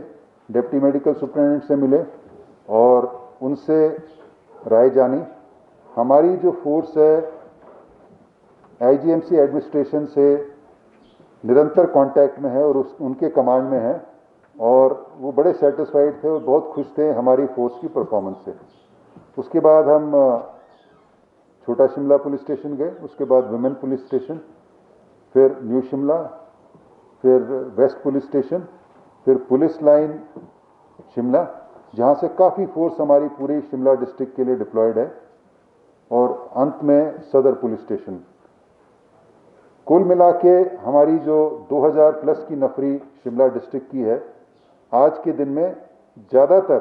डिप्टी मेडिकल सुपरिटेंडेंट से मिले और उनसे राय जानी। हमारी जो फोर्स है आईजीएमसी एडमिनिस्ट्रेशन से निरंतर कांटेक्ट में है और उनके कमांड में है और वो बड़े सेटिस्फाइड थे और बहुत खुश थे हमारी फोर्स की परफॉर्मेंस से। उसके बाद हम छोटा शिमला पुलिस स्टेशन गए, उसके बाद विमेन पुलिस स्टेशन, फिर न्यू शिमला, फिर वेस्ट पुलिस स्टेशन, फिर पुलिस लाइन शिमला, जहाँ से काफ़ी फोर्स हमारी पूरी शिमला डिस्ट्रिक्ट के लिए डिप्लॉयड है, और अंत में सदर पुलिस स्टेशन। कुल मिला के हमारी जो 2000 प्लस की नफरी शिमला डिस्ट्रिक्ट की है, आज के दिन में ज़्यादातर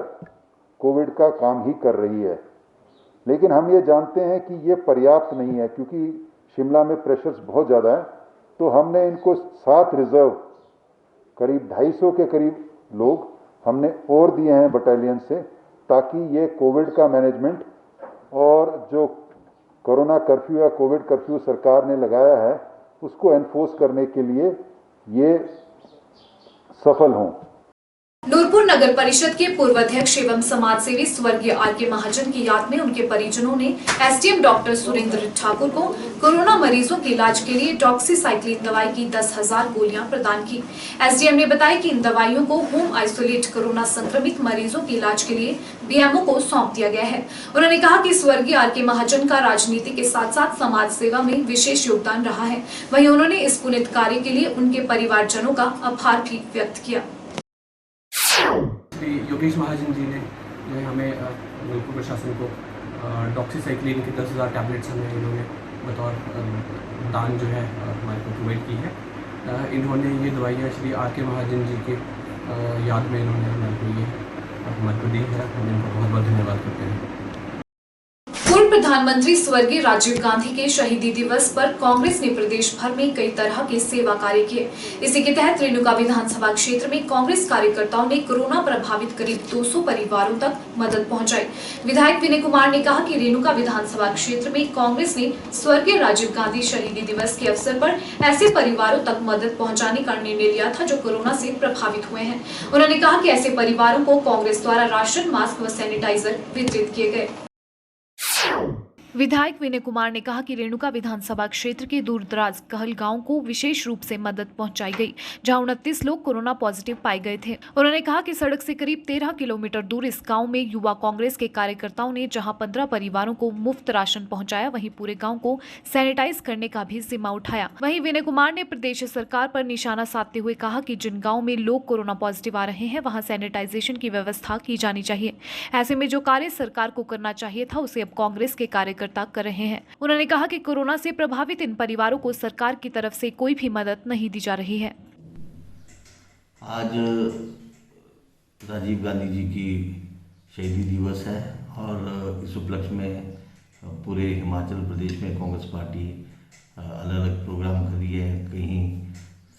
कोविड का काम ही कर रही है। लेकिन हम ये जानते हैं कि ये पर्याप्त नहीं है, क्योंकि शिमला में प्रेशर्स बहुत ज़्यादा है। तो हमने इनको 7 रिजर्व, करीब 250 के करीब लोग हमने और दिए हैं बटालियन से, ताकि ये कोविड का मैनेजमेंट और जो कोरोना कर्फ्यू या कोविड कर्फ्यू सरकार ने लगाया है उसको एनफोर्स करने के लिए ये सफल हों। नूरपुर नगर परिषद के पूर्व अध्यक्ष एवं समाज सेवी स्वर्गीय आर.के. महाजन की याद में उनके परिजनों ने एसडीएम डॉक्टर सुरेंद्र ठाकुर को कोरोना मरीजों के इलाज के लिए डॉक्सीसाइक्लिन दवाई की 10,000 गोलियां प्रदान की। एसडीएम ने बताया कि इन दवाइयों को होम आइसोलेट कोरोना संक्रमित मरीजों के इलाज के लिए बीएमओ को सौंप दिया गया है। उन्होंने कहा कि स्वर्गीय आर.के. महाजन का राजनीति के साथ साथ समाज सेवा में विशेष योगदान रहा है। वहीं उन्होंने इस पुनीत कार्य के लिए उनके परिवारजनों का आभार भी व्यक्त किया। श्री योगेश महाजन जी ने जो है हमें नूरपुर प्रशासन को डॉक्सीसाइक्लिन की 10,000 टैबलेट्स हमें इन्होंने बतौर दान जो है हमारे को प्रोवाइड की है। इन्होंने ये दवाइयाँ श्री आर.के. महाजन जी के याद में इन्होंने हमारे को ये हमारे को दी है। हम इनको बहुत बहुत धन्यवाद करते हैं। पूर्व प्रधानमंत्री स्वर्गीय राजीव गांधी के शहीदी दिवस पर कांग्रेस ने प्रदेश भर में कई तरह के सेवा कार्य किए। इसी के तहत रेणुका विधानसभा क्षेत्र में कांग्रेस कार्यकर्ताओं ने कोरोना प्रभावित करीब 200 परिवारों तक मदद पहुंचाई। विधायक विनय कुमार ने कहा कि रेणुका विधानसभा क्षेत्र में कांग्रेस ने स्वर्गीय राजीव गांधी शहीदी दिवस के अवसर पर ऐसे परिवारों तक मदद पहुँचाने का निर्णय लिया था जो कोरोना से प्रभावित हुए हैं। उन्होंने कहा कि ऐसे परिवारों को कांग्रेस द्वारा राशन, मास्क व सैनिटाइजर वितरित किए गए। विधायक विनय कुमार ने कहा कि रेणुका विधानसभा क्षेत्र के दूरदराज कहल गांव को विशेष रूप से मदद पहुंचाई गई, जहां 29 लोग कोरोना पॉजिटिव पाए गए थे। उन्होंने कहा कि सड़क से करीब 13 किलोमीटर दूर इस गांव में युवा कांग्रेस के कार्यकर्ताओं ने जहां 15 परिवारों को मुफ्त राशन पहुंचाया, वहीं पूरे गांव को सैनिटाइज करने का भी जिम्मा उठाया। वहीं विनय कुमार ने प्रदेश सरकार पर निशाना साधते हुए कहा कि जिन गाँव में लोग कोरोना पॉजिटिव आ रहे हैं वहाँ सैनिटाइजेशन की व्यवस्था की जानी चाहिए। ऐसे में जो कार्य सरकार को करना चाहिए था उसे अब कांग्रेस के कार्यकर्ता कर रहे हैं। उन्होंने कहा कि कोरोना से प्रभावित इन परिवारों को सरकार की तरफ से कोई भी मदद नहीं दी जा रही है। आज राजीव गांधी जी की शहीदी दिवस है और इस उपलक्ष्य में पूरे हिमाचल प्रदेश में कांग्रेस पार्टी अलग अलग प्रोग्राम कर रही है। कहीं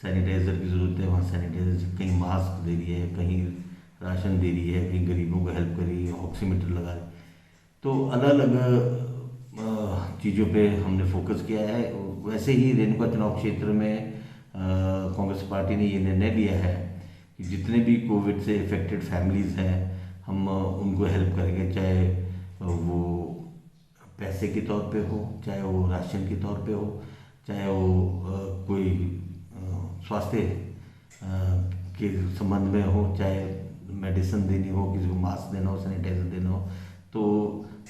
सैनिटाइज़र की ज़रूरत है, वहाँ सैनिटाइजर, कहीं मास्क दे रही है, कहीं राशन दे रही है, कहीं गरीबों को हेल्प कर रही है, ऑक्सीमीटर लगा रही है। तो अलग अलग चीज़ों पे हमने फोकस किया है। वैसे ही रेणुका चुनाव क्षेत्र में कांग्रेस पार्टी ने ये निर्णय लिया है कि जितने भी कोविड से इफेक्टेड फैमिलीज़ हैं हम उनको हेल्प करेंगे, चाहे वो पैसे के तौर पे हो, चाहे वो राशन के तौर पे हो, चाहे वो कोई स्वास्थ्य के संबंध में हो, चाहे मेडिसिन देनी हो, किसी को मास्क देना हो, सैनिटाइजर देना हो। तो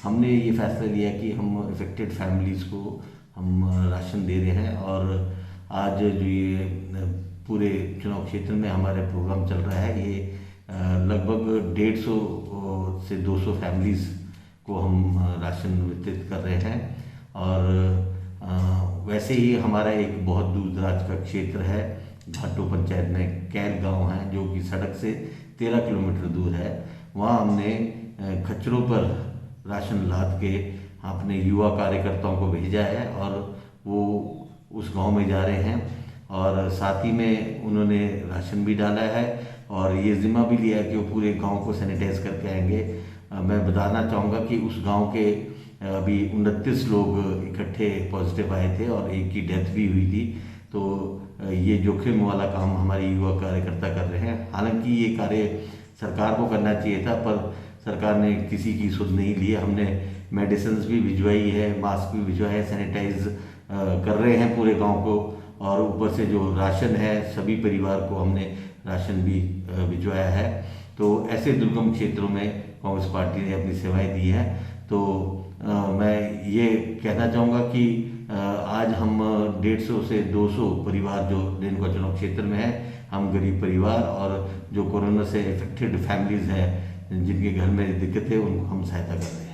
हमने ये फैसला लिया कि हम इफेक्टेड फैमिलीज़ को हम राशन दे रहे हैं। और आज जो ये पूरे चुनाव क्षेत्र में हमारे प्रोग्राम चल रहा है, ये लगभग 150 से 200 फैमिलीज़ को हम राशन वितरित कर रहे हैं। और वैसे ही हमारा एक बहुत दूर दराज का क्षेत्र है, घाटो पंचायत में कैल गांव है जो कि सड़क से 13 किलोमीटर दूर है। वहाँ हमने खच्चरों पर राशन लाद के अपने युवा कार्यकर्ताओं को भेजा है और वो उस गांव में जा रहे हैं और साथ ही में उन्होंने राशन भी डाला है और ये जिम्मा भी लिया है कि वो पूरे गांव को सैनिटाइज करके आएंगे। मैं बताना चाहूँगा कि उस गांव के अभी 29 लोग इकट्ठे पॉजिटिव आए थे और एक की डेथ भी हुई थी। तो ये जोखिम वाला काम हमारे युवा कार्यकर्ता कर रहे हैं। हालांकि ये कार्य सरकार को करना चाहिए था, पर सरकार ने किसी की सुध नहीं ली। हमने मेडिसिन भी भिजवाई है, मास्क भी भिजवाए है, सैनिटाइज कर रहे हैं पूरे गांव को, और ऊपर से जो राशन है सभी परिवार को हमने राशन भी भिजवाया है। तो ऐसे दुर्गम क्षेत्रों में कांग्रेस पार्टी ने अपनी सेवाएं दी हैं। तो मैं ये कहना चाहूँगा कि आज हम 150 से 200 परिवार जो रेणुका चुनाव क्षेत्र में है, हम गरीब परिवार और जो कोरोना से इफेक्टेड फैमिलीज हैं जिनके घर में दिक्कत है, उनको हम सहायता कर रहे हैं।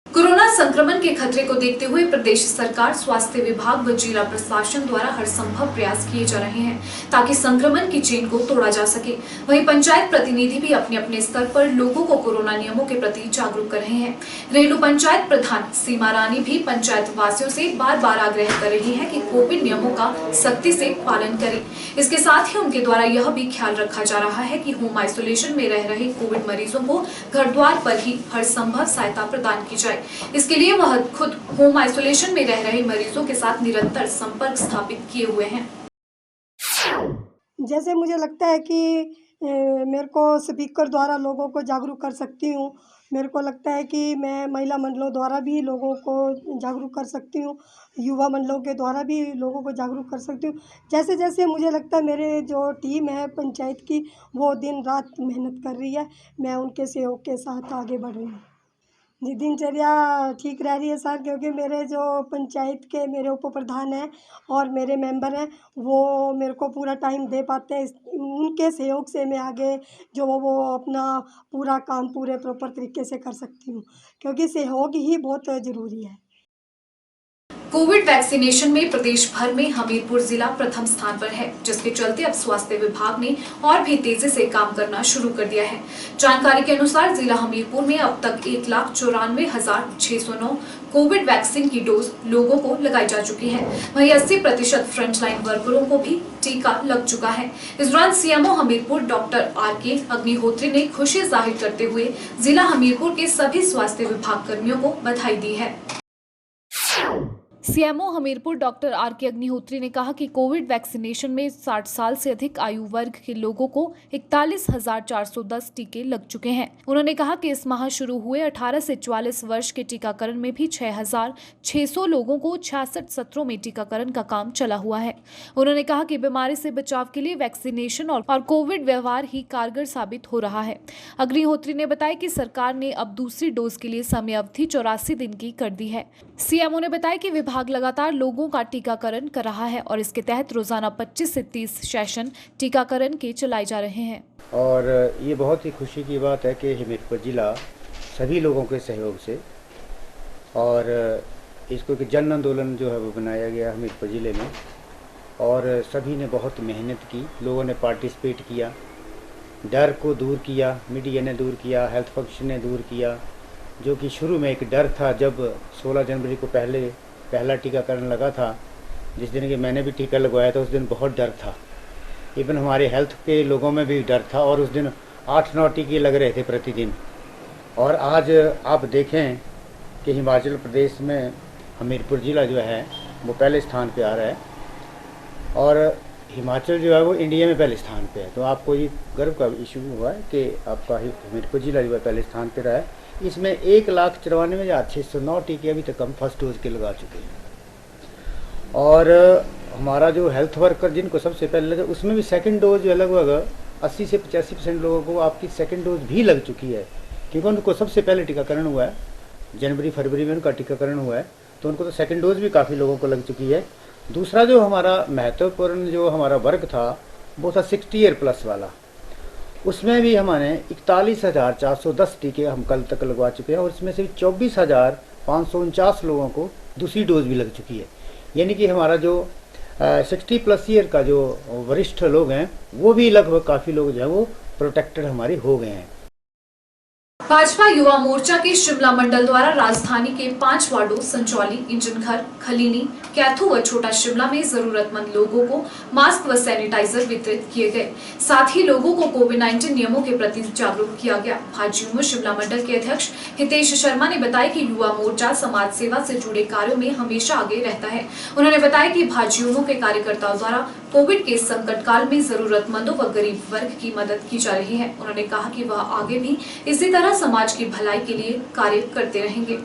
कोरोना संक्रमण के खतरे को देखते हुए प्रदेश सरकार, स्वास्थ्य विभाग व जिला प्रशासन द्वारा हर संभव प्रयास किए जा रहे हैं ताकि संक्रमण की चेन को तोड़ा जा सके। वहीं पंचायत प्रतिनिधि भी अपने अपने स्तर पर लोगों को कोरोना नियमों के प्रति जागरूक कर रहे हैं। रेणु पंचायत प्रधान सीमा रानी भी पंचायत वासियों से बार बार आग्रह कर रही है कि कोविड नियमों का सख्ती से पालन करें। इसके साथ ही उनके द्वारा यह भी ख्याल रखा जा रहा है कि होम आइसोलेशन में रह रहे कोविड मरीजों को घर द्वार पर ही हर संभव सहायता प्रदान की जाए। इसके लिए वह खुद होम आइसोलेशन में रह रहे मरीजों के साथ निरंतर संपर्क स्थापित किए हुए हैं। जैसे मुझे लगता है कि मेरे को स्पीकर द्वारा लोगों को जागरूक कर सकती हूँ। मेरे को लगता है कि मैं महिला मंडलों द्वारा भी लोगों को जागरूक कर सकती हूँ, युवा मंडलों के द्वारा भी लोगों को जागरूक कर सकती हूँ। जैसे जैसे मुझे लगता है मेरे जो टीम है पंचायत की, वो दिन रात मेहनत कर रही है, मैं उनके सहयोग के साथ आगे बढ़ रही हूँ। जी, दिनचर्या ठीक रह रही है सर, क्योंकि मेरे जो पंचायत के मेरे उप प्रधान हैं और मेरे मेंबर हैं, वो मेरे को पूरा टाइम दे पाते हैं। उनके सहयोग से मैं आगे जो वो अपना पूरा काम पूरे प्रॉपर तरीके से कर सकती हूँ, क्योंकि सहयोग ही बहुत ज़रूरी है। कोविड वैक्सीनेशन में प्रदेश भर में हमीरपुर जिला प्रथम स्थान पर है, जिसके चलते अब स्वास्थ्य विभाग ने और भी तेजी से काम करना शुरू कर दिया है। जानकारी के अनुसार जिला हमीरपुर में अब तक 1,94,609 कोविड वैक्सीन की डोज लोगों को लगाई जा चुकी है। वहीं 80% फ्रंटलाइन वर्करों को भी टीका लग चुका है। इस दौरान सीएमओ हमीरपुर डॉक्टर आर.के. अग्निहोत्री ने खुशी जाहिर करते हुए जिला हमीरपुर के सभी स्वास्थ्य विभाग कर्मियों को बधाई दी है। सीएमओ हमीरपुर डॉक्टर आर.के. अग्निहोत्री ने कहा कि कोविड वैक्सीनेशन में 60 साल से अधिक आयु वर्ग के लोगों को 41,410 टीके लग चुके हैं। उन्होंने कहा कि इस माह शुरू हुए 18 से 44 वर्ष के टीकाकरण में भी 6,600 लोगों को 66 सत्रों में टीकाकरण का काम चला हुआ है। उन्होंने कहा कि बीमारी से बचाव के लिए वैक्सीनेशन और कोविड व्यवहार ही कारगर साबित हो रहा है। अग्निहोत्री ने बताया कि सरकार ने अब दूसरी डोज के लिए समय अवधि 84 दिन की कर दी है। सीएमओ ने बताया कि विभाग लगातार लोगों का टीकाकरण कर रहा है और इसके तहत रोजाना 25 से 30 सेशन टीकाकरण के चलाए जा रहे हैं। और ये बहुत ही खुशी की बात है कि हमीरपुर जिला सभी लोगों के सहयोग से और इसको एक जन आंदोलन जो है वो बनाया गया हमीरपुर ज़िले में, और सभी ने बहुत मेहनत की, लोगों ने पार्टिसिपेट किया, डर को दूर किया, मीडिया ने दूर किया, हेल्थ फंक्शन ने दूर किया। जो कि शुरू में एक डर था, जब 16 जनवरी को पहला टीकाकरण लगा था, जिस दिन कि मैंने भी टीका लगवाया था, उस दिन बहुत डर था। इवन हमारे हेल्थ के लोगों में भी डर था, और उस दिन 8-9 टीके लग रहे थे प्रतिदिन। और आज आप देखें कि हिमाचल प्रदेश में हमीरपुर ज़िला जो है वो पहले स्थान पे आ रहा है, और हिमाचल जो है वो इंडिया में पहले स्थान पे है। तो आपको ये गर्व का इशू हुआ है कि आपका हमीरपुर ज़िला जो है पहले स्थान पे रहा है। इसमें 1,94,609 टीके अभी तक हम फर्स्ट डोज के लगा चुके हैं। और हमारा जो हेल्थ वर्कर जिनको सबसे पहले लगा, उसमें भी सेकंड डोज जो है लगभग 80 से 85% लोगों को आपकी सेकंड डोज भी लग चुकी है, क्योंकि उनको सबसे पहले टीकाकरण हुआ है, जनवरी-फरवरी में उनका टीकाकरण हुआ है, तो उनको तो सेकंड डोज भी काफ़ी लोगों को लग चुकी है। दूसरा जो हमारा महत्वपूर्ण जो हमारा वर्ग था वो था 60 ईयर प्लस वाला, उसमें भी हमारे 41,410 टीके हम कल तक लगवा चुके हैं, और इसमें से 24,549 लोगों को दूसरी डोज भी लग चुकी है। यानी कि हमारा जो 60 प्लस ईयर का जो वरिष्ठ लोग हैं वो भी लगभग काफ़ी लोग जो है वो प्रोटेक्टेड हमारे हो गए हैं। भाजपा युवा मोर्चा के शिमला मंडल द्वारा राजधानी के 5 वार्डों संजौली, इंजनघर, खलीनी, कैथू व छोटा शिमला में जरूरतमंद लोगों को मास्क व सैनिटाइजर वितरित किए गए। साथ ही लोगों को कोविड-19 नियमों के प्रति जागरूक किया गया। भाजयुमो शिमला मंडल के अध्यक्ष हितेश शर्मा ने बताया कि युवा मोर्चा समाज सेवा से जुड़े कार्यों में हमेशा आगे रहता है। उन्होंने बताया कि भाजयुमो के कार्यकर्ताओं द्वारा कोविड के संकट काल में जरूरतमंदों व गरीब वर्ग की मदद की जा रही है। उन्होंने कहा कि वह आगे भी इसी तरह समाज की भलाई के लिए कार्य करते रहेंगे।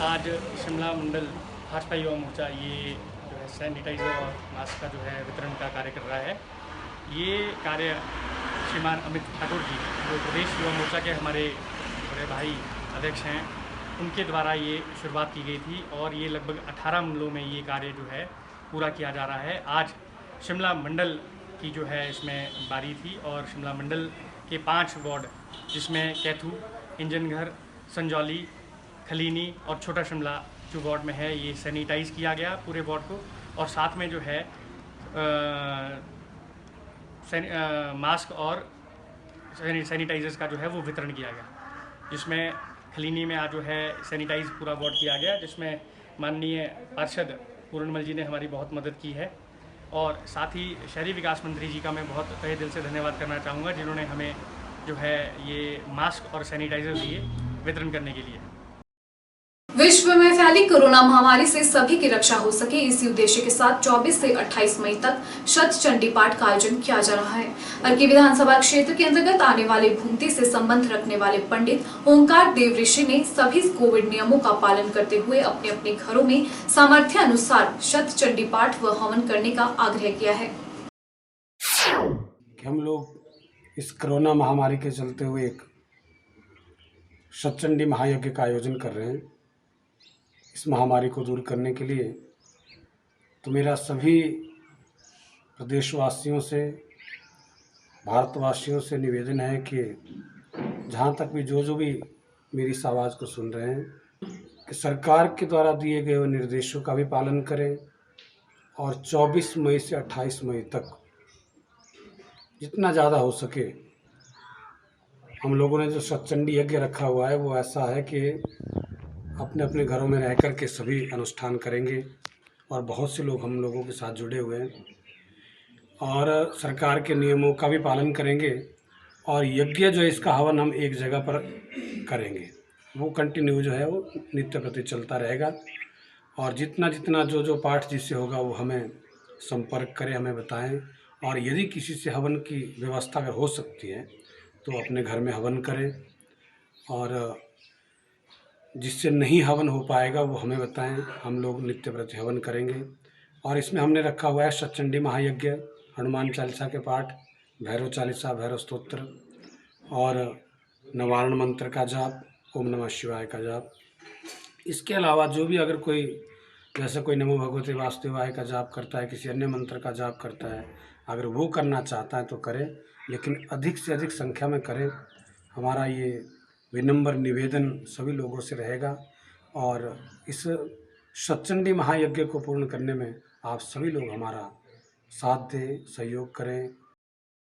आज शिमला मंडल भाजपा युवा मोर्चा ये जो है सैनिटाइजर और मास्क का जो है वितरण का कार्य कर रहा है। ये कार्य श्रीमान अमित ठाकुर जी जो प्रदेश युवा मोर्चा के हमारे बड़े भाई अध्यक्ष हैं, उनके द्वारा ये शुरुआत की गई थी और ये लगभग 18 मंडलों में ये कार्य जो है पूरा किया जा रहा है। आज शिमला मंडल की जो है इसमें बारी थी और शिमला मंडल के 5 वार्ड जिसमें कैथू, इंजनघर, संजौली, खलीनी और छोटा शिमला जो वार्ड में है ये सैनिटाइज़ किया गया पूरे वार्ड को और साथ में जो है मास्क और सैनिटाइजर्स का जो है वो वितरण किया गया, जिसमें खलीनी में आज जो है सैनिटाइज पूरा वार्ड किया गया, जिसमें माननीय पार्षद पूर्णमल जी ने हमारी बहुत मदद की है और साथ ही शहरी विकास मंत्री जी का मैं बहुत तहे दिल से धन्यवाद करना चाहूँगा जिन्होंने हमें जो है ये मास्क और सैनिटाइजर दिए वितरण करने के लिए। विश्व में फैली कोरोना महामारी से सभी की रक्षा हो सके, इसी उद्देश्य के साथ 24 से 28 मई तक शत चंडी पाठ का आयोजन किया जा रहा है। अर्की विधानसभा क्षेत्र के अंतर्गत आने वाले भूमि से संबंध रखने वाले पंडित ओंकार देव ऋषि ने सभी कोविड नियमों का पालन करते हुए अपने अपने घरों में सामर्थ्य अनुसार शत चंडी पाठ व हवन करने का आग्रह किया है। हम लोग इस कोरोना महामारी के चलते हुए एक शतचंडी महायज्ञ का आयोजन कर रहे हैं। इस महामारी को दूर करने के लिए तो मेरा सभी प्रदेशवासियों से, भारतवासियों से निवेदन है कि जहाँ तक भी जो भी मेरी इस आवाज़ को सुन रहे हैं कि सरकार के द्वारा दिए गए निर्देशों का भी पालन करें और 24 मई से 28 मई तक जितना ज़्यादा हो सके हम लोगों ने जो शतचंडी यज्ञ रखा हुआ है वो ऐसा है कि अपने अपने घरों में रह कर के सभी अनुष्ठान करेंगे और बहुत से लोग हम लोगों के साथ जुड़े हुए हैं और सरकार के नियमों का भी पालन करेंगे और यज्ञ जो है इसका हवन हम एक जगह पर करेंगे, वो कंटिन्यू जो है वो नित्य प्रति चलता रहेगा और जितना जितना जो पाठ जिससे होगा वो हमें संपर्क करें, हमें बताएं और यदि किसी से हवन की व्यवस्था अगर हो सकती है तो अपने घर में हवन करें और जिससे नहीं हवन हो पाएगा वो हमें बताएं, हम लोग नित्य प्रति हवन करेंगे। और इसमें हमने रखा हुआ है शतचंडी महायज्ञ, हनुमान चालीसा के पाठ, भैरव चालीसा, भैरव स्तोत्र और नवारण मंत्र का जाप, ओम नमः शिवाय का जाप। इसके अलावा जो भी अगर कोई जैसे कोई नमो भगवते वासुदेवाय का जाप करता है, किसी अन्य मंत्र का जाप करता है, अगर वो करना चाहता है तो करें, लेकिन अधिक से अधिक संख्या में करें। हमारा ये विनम्र निवेदन सभी लोगों से रहेगा और इस शतचंडी महायज्ञ को पूर्ण करने में आप सभी लोग हमारा साथ दें, सहयोग करें।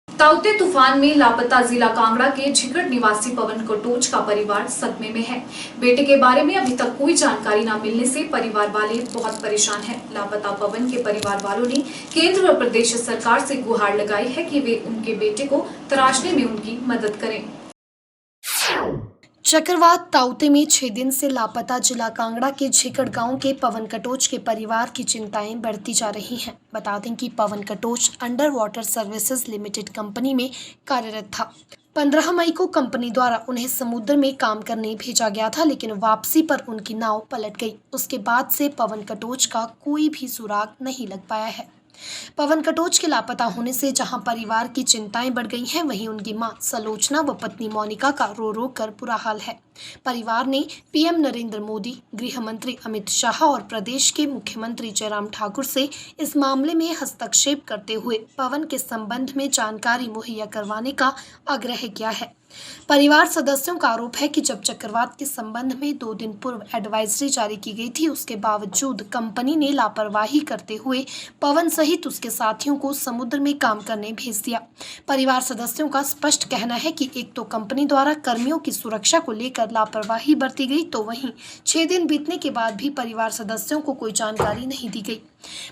ताउते तूफान में लापता जिला कांगड़ा के झिकड़ निवासी पवन कटोच का परिवार सदमे में है। बेटे के बारे में अभी तक कोई जानकारी न मिलने से परिवार वाले बहुत परेशान हैं। लापता पवन के परिवार वालों ने केंद्र और प्रदेश सरकार से गुहार लगाई है कि वे उनके बेटे को तलाशने में उनकी मदद करें। चक्रवात ताउते में 6 दिन से लापता जिला कांगड़ा के झिकड़ गांव के पवन कटोच के परिवार की चिंताएं बढ़ती जा रही हैं। बता दें कि Pawan Katoch under water services limited company में कार्यरत था। 15 मई को कंपनी द्वारा उन्हें समुद्र में काम करने भेजा गया था, लेकिन वापसी पर उनकी नाव पलट गई। उसके बाद से पवन कटोच का कोई भी सुराग नहीं लग पाया है। पवन कटोच के लापता होने से जहां परिवार की चिंताएं बढ़ गई हैं, वहीं उनकी मां सलोचना व पत्नी मोनिका का रो रो कर बुरा हाल है। परिवार ने पीएम नरेंद्र मोदी, गृह मंत्री अमित शाह और प्रदेश के मुख्यमंत्री जयराम ठाकुर से इस मामले में हस्तक्षेप करते हुए पवन के संबंध में जानकारी मुहैया करवाने का आग्रह किया है। परिवार सदस्यों का आरोप है कि जब चक्रवात के संबंध में 2 दिन पूर्व एडवाइजरी जारी की गई थी, उसके बावजूद कंपनी ने लापरवाही करते हुए पवन सहित उसके साथियों को समुद्र में काम करने भेज दिया। परिवार सदस्यों का स्पष्ट कहना है कि एक तो कंपनी द्वारा कर्मियों की सुरक्षा को लेकर लापरवाही बरती गई, तो वहीं 6 दिन बीतने के बाद भी परिवार सदस्यों को कोई जानकारी नहीं दी गई।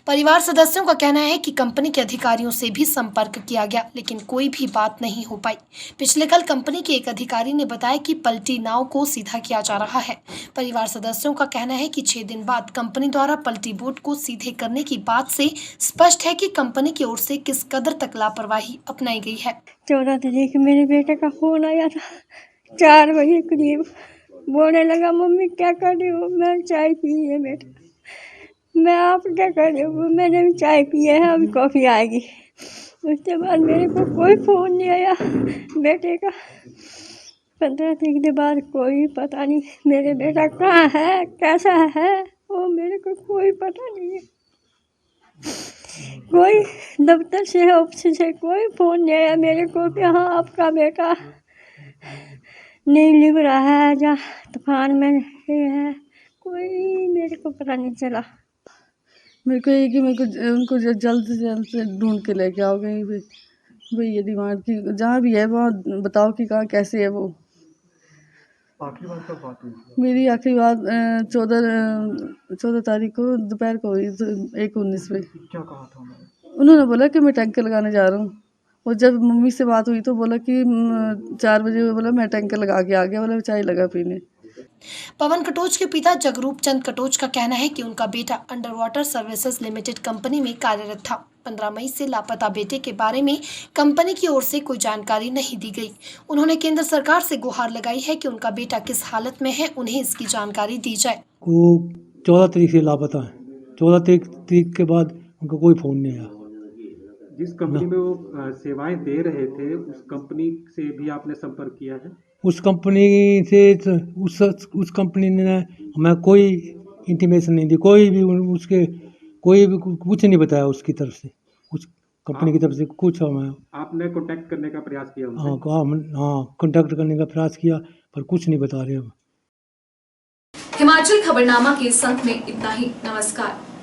परिवार सदस्यों का कहना है कि कंपनी के अधिकारियों से भी संपर्क किया गया, लेकिन कोई भी बात नहीं हो पाई। पिछले कल कंपनी के एक अधिकारी ने बताया कि पलटी नाव को सीधा किया जा रहा है। परिवार सदस्यों का कहना है कि 6 दिन बाद कंपनी द्वारा पलटी बोट को सीधे करने की बात से स्पष्ट है कि कंपनी की ओर से किस कदर तक लापरवाही अपनाई गई है। 14 तारीख मेरे बेटे का फोन आया था, 4 बजे करीब बोलने लगा, मम्मी क्या कर रही हो? मैं चाय पी है बेटा। मैं आप क्या कर रहे हो? मैंने भी चाय पी है, अभी कॉफ़ी आएगी। उसके बाद मेरे को कोई फ़ोन नहीं आया बेटे का। 15 तारीख के बाद कोई पता नहीं मेरे बेटा कहाँ है, कैसा है, वो मेरे को कोई पता नहीं है। कोई दफ्तर से, ऑफिस से कोई फ़ोन नहीं आया मेरे को कि हाँ आपका बेटा नहीं लिख रहा है, जहाँ तूफान में है, कोई मेरे को पता नहीं चला। मेरे को ये कि मेरे को उनको जल्द से जल्द ढूंढ के लेके आओ कहीं भी, भाई ये डिमांड की जहाँ भी है वहाँ बताओ कि कहाँ कैसे है वो। आखिरी बार कब बात हुई? मेरी आखिरी बात 14 तारीख को दोपहर को हुई, 1:19 पे। क्या कहा था उन्होंने? उन्होंने बोला कि मैं टैंकर लगाने जा रहा हूँ, और जब मम्मी से बात हुई तो बोला कि 4 बजे, बोला मैं टैंकर लगा के आ गया, बोला चाय लगा पीने। पवन कटोच के पिता जगरूप चंद कटोच का कहना है कि उनका बेटा under water services limited company में कार्यरत था। 15 मई से लापता बेटे के बारे में कंपनी की ओर से कोई जानकारी नहीं दी गई। उन्होंने केंद्र सरकार से गुहार लगाई है कि उनका बेटा किस हालत में है, उन्हें इसकी जानकारी दी जाए। वो 14 तारीख से लापता है, 14 तारीख के बाद उनका कोई फ़ोन नहीं आया। जिस कंपनी में वो सेवाएं दे रहे थे, उस कंपनी से भी आपने संपर्क किया है? उस कंपनी से उस कंपनी ने हमें कोई इंटीमेशन नहीं दी, कोई भी उसके कोई भी कुछ नहीं बताया उसकी तरफ से, उस कंपनी की तरफ से कुछ हमें। आपने कांटेक्ट करने का प्रयास किया उनसे? हाँ, कांटेक्ट करने का प्रयास किया, पर कुछ नहीं बता रहे हम। हिमाचल खबरनामा के इस अंक में इतना ही। नमस्कार।